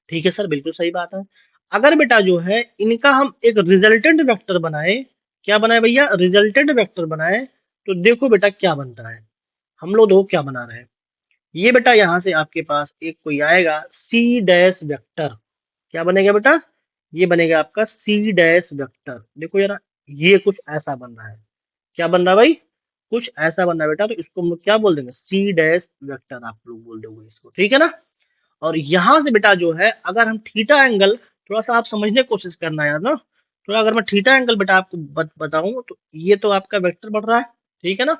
ठीक है सर बिल्कुल सही बात है। अगर बेटा जो है इनका हम एक रिजल्टेंट वेक्टर बनाए, क्या बनाए भैया, रिजल्टेंट वेक्टर बनाए, तो देखो बेटा क्या बनता है। हम लोग देखो क्या बना रहे हैं, ये बेटा यहाँ से आपके पास एक कोई आएगा सी डैश वेक्टर। क्या बनेगा बेटा, ये बनेगा आपका सी डैश वेक्टर। देखो जरा ये कुछ ऐसा बन रहा है। क्या बन रहा है भाई? कुछ ऐसा बन रहा है बेटा, तो इसको हम लोग क्या बोल देंगे? सी डैश वेक्टर आप लोग बोल दोगे इसको, ठीक है ना। और यहां से बेटा जो है, अगर हम थीटा एंगल, थोड़ा सा आप समझने की कोशिश करना यार ना, थोड़ा अगर मैं थीटा एंगल बेटा आपको बताऊं, तो ये तो आपका वेक्टर बढ़ रहा है, ठीक है ना।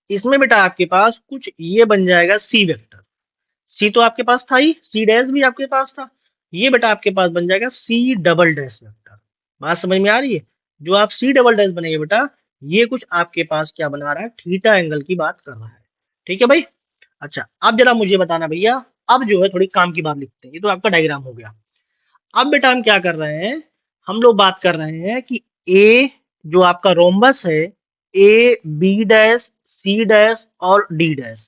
इसमें बेटा आपके पास कुछ ये बन जाएगा सी वेक्टर। सी तो आपके पास था ही, सी डैश भी आपके पास था। ये बेटा आपके पास बन जाएगा सी डबल डैश वेक्टर। बात समझ में आ रही है? जो आप सी डबल डैश बनेगा बेटा, ये कुछ आपके पास क्या बना रहा है? थीटा एंगल की बात कर रहा है, ठीक है भाई। अच्छा, अब जरा मुझे बताना भैया, अब जो है थोड़ी काम की बात लिखते हैं। ये तो आपका डायग्राम हो गया। अब बेटा हम क्या कर रहे हैं? हम लोग बात कर रहे हैं कि ए जो आपका रोम्बस है, A B dash C dash और डी डैश,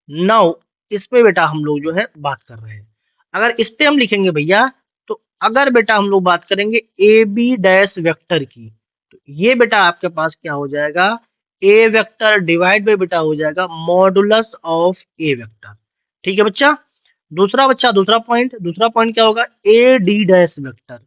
नाउ इस पे बेटा हम लोग जो है बात कर रहे हैं। अगर इस पे हम लिखेंगे भैया, तो अगर बेटा हम लोग बात करेंगे ए बी डैश वेक्टर की, तो ये बेटा आपके पास क्या हो जाएगा? ए वेक्टर डिवाइड बाय बेटा हो जाएगा मॉडुलस ऑफ ए वेक्टर, ठीक है बच्चा। दूसरा पॉइंट क्या होगा? ए डी डैश वेक्टर,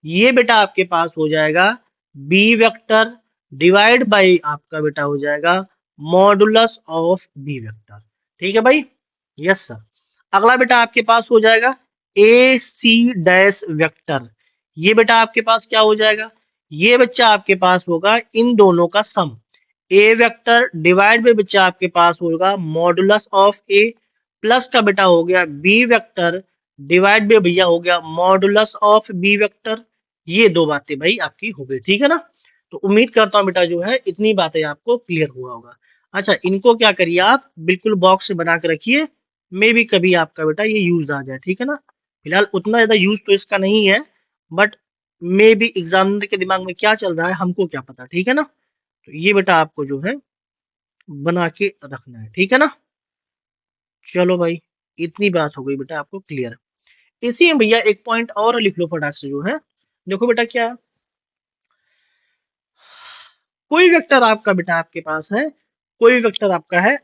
ये बेटा आपके पास हो जाएगा बी वेक्टर डिवाइड बाय आपका बेटा हो जाएगा मॉडुलस ऑफ बी वेक्टर, ठीक है भाई। Yes sir. अगला बेटा आपके पास हो जाएगा ए सी डैश वेक्टर, ये बेटा आपके पास क्या हो जाएगा? ये बच्चा आपके पास होगा इन दोनों का सम। ए वेक्टर डिवाइड बाय बच्चा आपके पास होगा मॉडुलस ऑफ ए, प्लस का बेटा हो गया बी वेक्टर डिवाइड बाय भैया हो गया मॉडुलस ऑफ बी वेक्टर। ये दो बातें भाई आपकी हो गई, ठीक है ना। तो उम्मीद करता हूँ बेटा जो है इतनी बातें आपको क्लियर हुआ होगा। अच्छा, इनको क्या करिए आप बिल्कुल बॉक्स में बना के रखिए, मे भी कभी आपका बेटा ये यूज आ जाए, ठीक है ना। फिलहाल उतना ज्यादा यूज तो इसका नहीं है, बट मे भी एग्जामिनर के दिमाग में क्या चल रहा है हमको क्या पता, ठीक है ना। तो ये बेटा आपको जो है बना के रखना है, ठीक है ना। चलो भाई, इतनी बात हो गई बेटा आपको क्लियर। इसी में भैया एक पॉइंट और लिख लो फटाक से जो है। देखो बेटा क्या है, कोई वेक्टर आपका बेटा आपके पास है, कोई वेक्टर आपका है,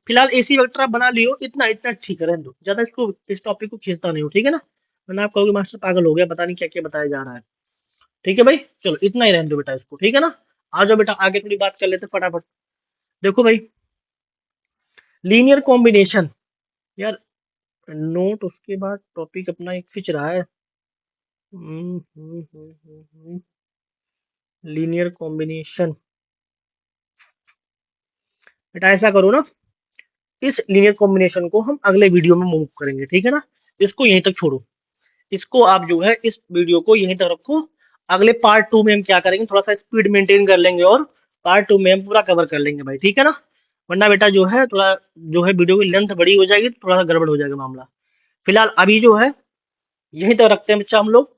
फिलहाल एसी वेक्टर आप बना लियो, इतना इतना ठीक है, रहने दो, ज्यादा इसको इस टॉपिक को खींचता नहीं हो, ठीक है ना। वरना आप कहोगे मास्टर पागल हो गया, पता नहीं क्या क्या बताया जा रहा है। ठीक है भाई, चलो इतना ही रहने दो बेटा इसको, ठीक है ना। आ जाओ बेटा आगे थोड़ी बात कर लेते हैं फटाफट। देखो भाई, लीनियर कॉम्बिनेशन, यार नोट उसके बाद टॉपिक अपना एक खींच रहा है। लीनियर कॉम्बिनेशन, बेटा ऐसा करो ना, इस लीनियर कॉम्बिनेशन को हम अगले वीडियो में मूव करेंगे, ठीक है ना। इसको यहीं तक छोड़ो, इसको आप जो है इस वीडियो को यहीं तक रखो। अगले पार्ट 2 में हम क्या करेंगे, थोड़ा सा स्पीड मेंटेन कर लेंगे और पार्ट 2 में हम पूरा कवर कर लेंगे भाई, ठीक है ना। वरना बेटा जो है थोड़ा जो है वीडियो की लेंथ बड़ी हो जाएगी, तो थोड़ा सा गड़बड़ हो जाएगा मामला। फिलहाल अभी जो है यहीं तक रखते हैं बच्चा हम लोग।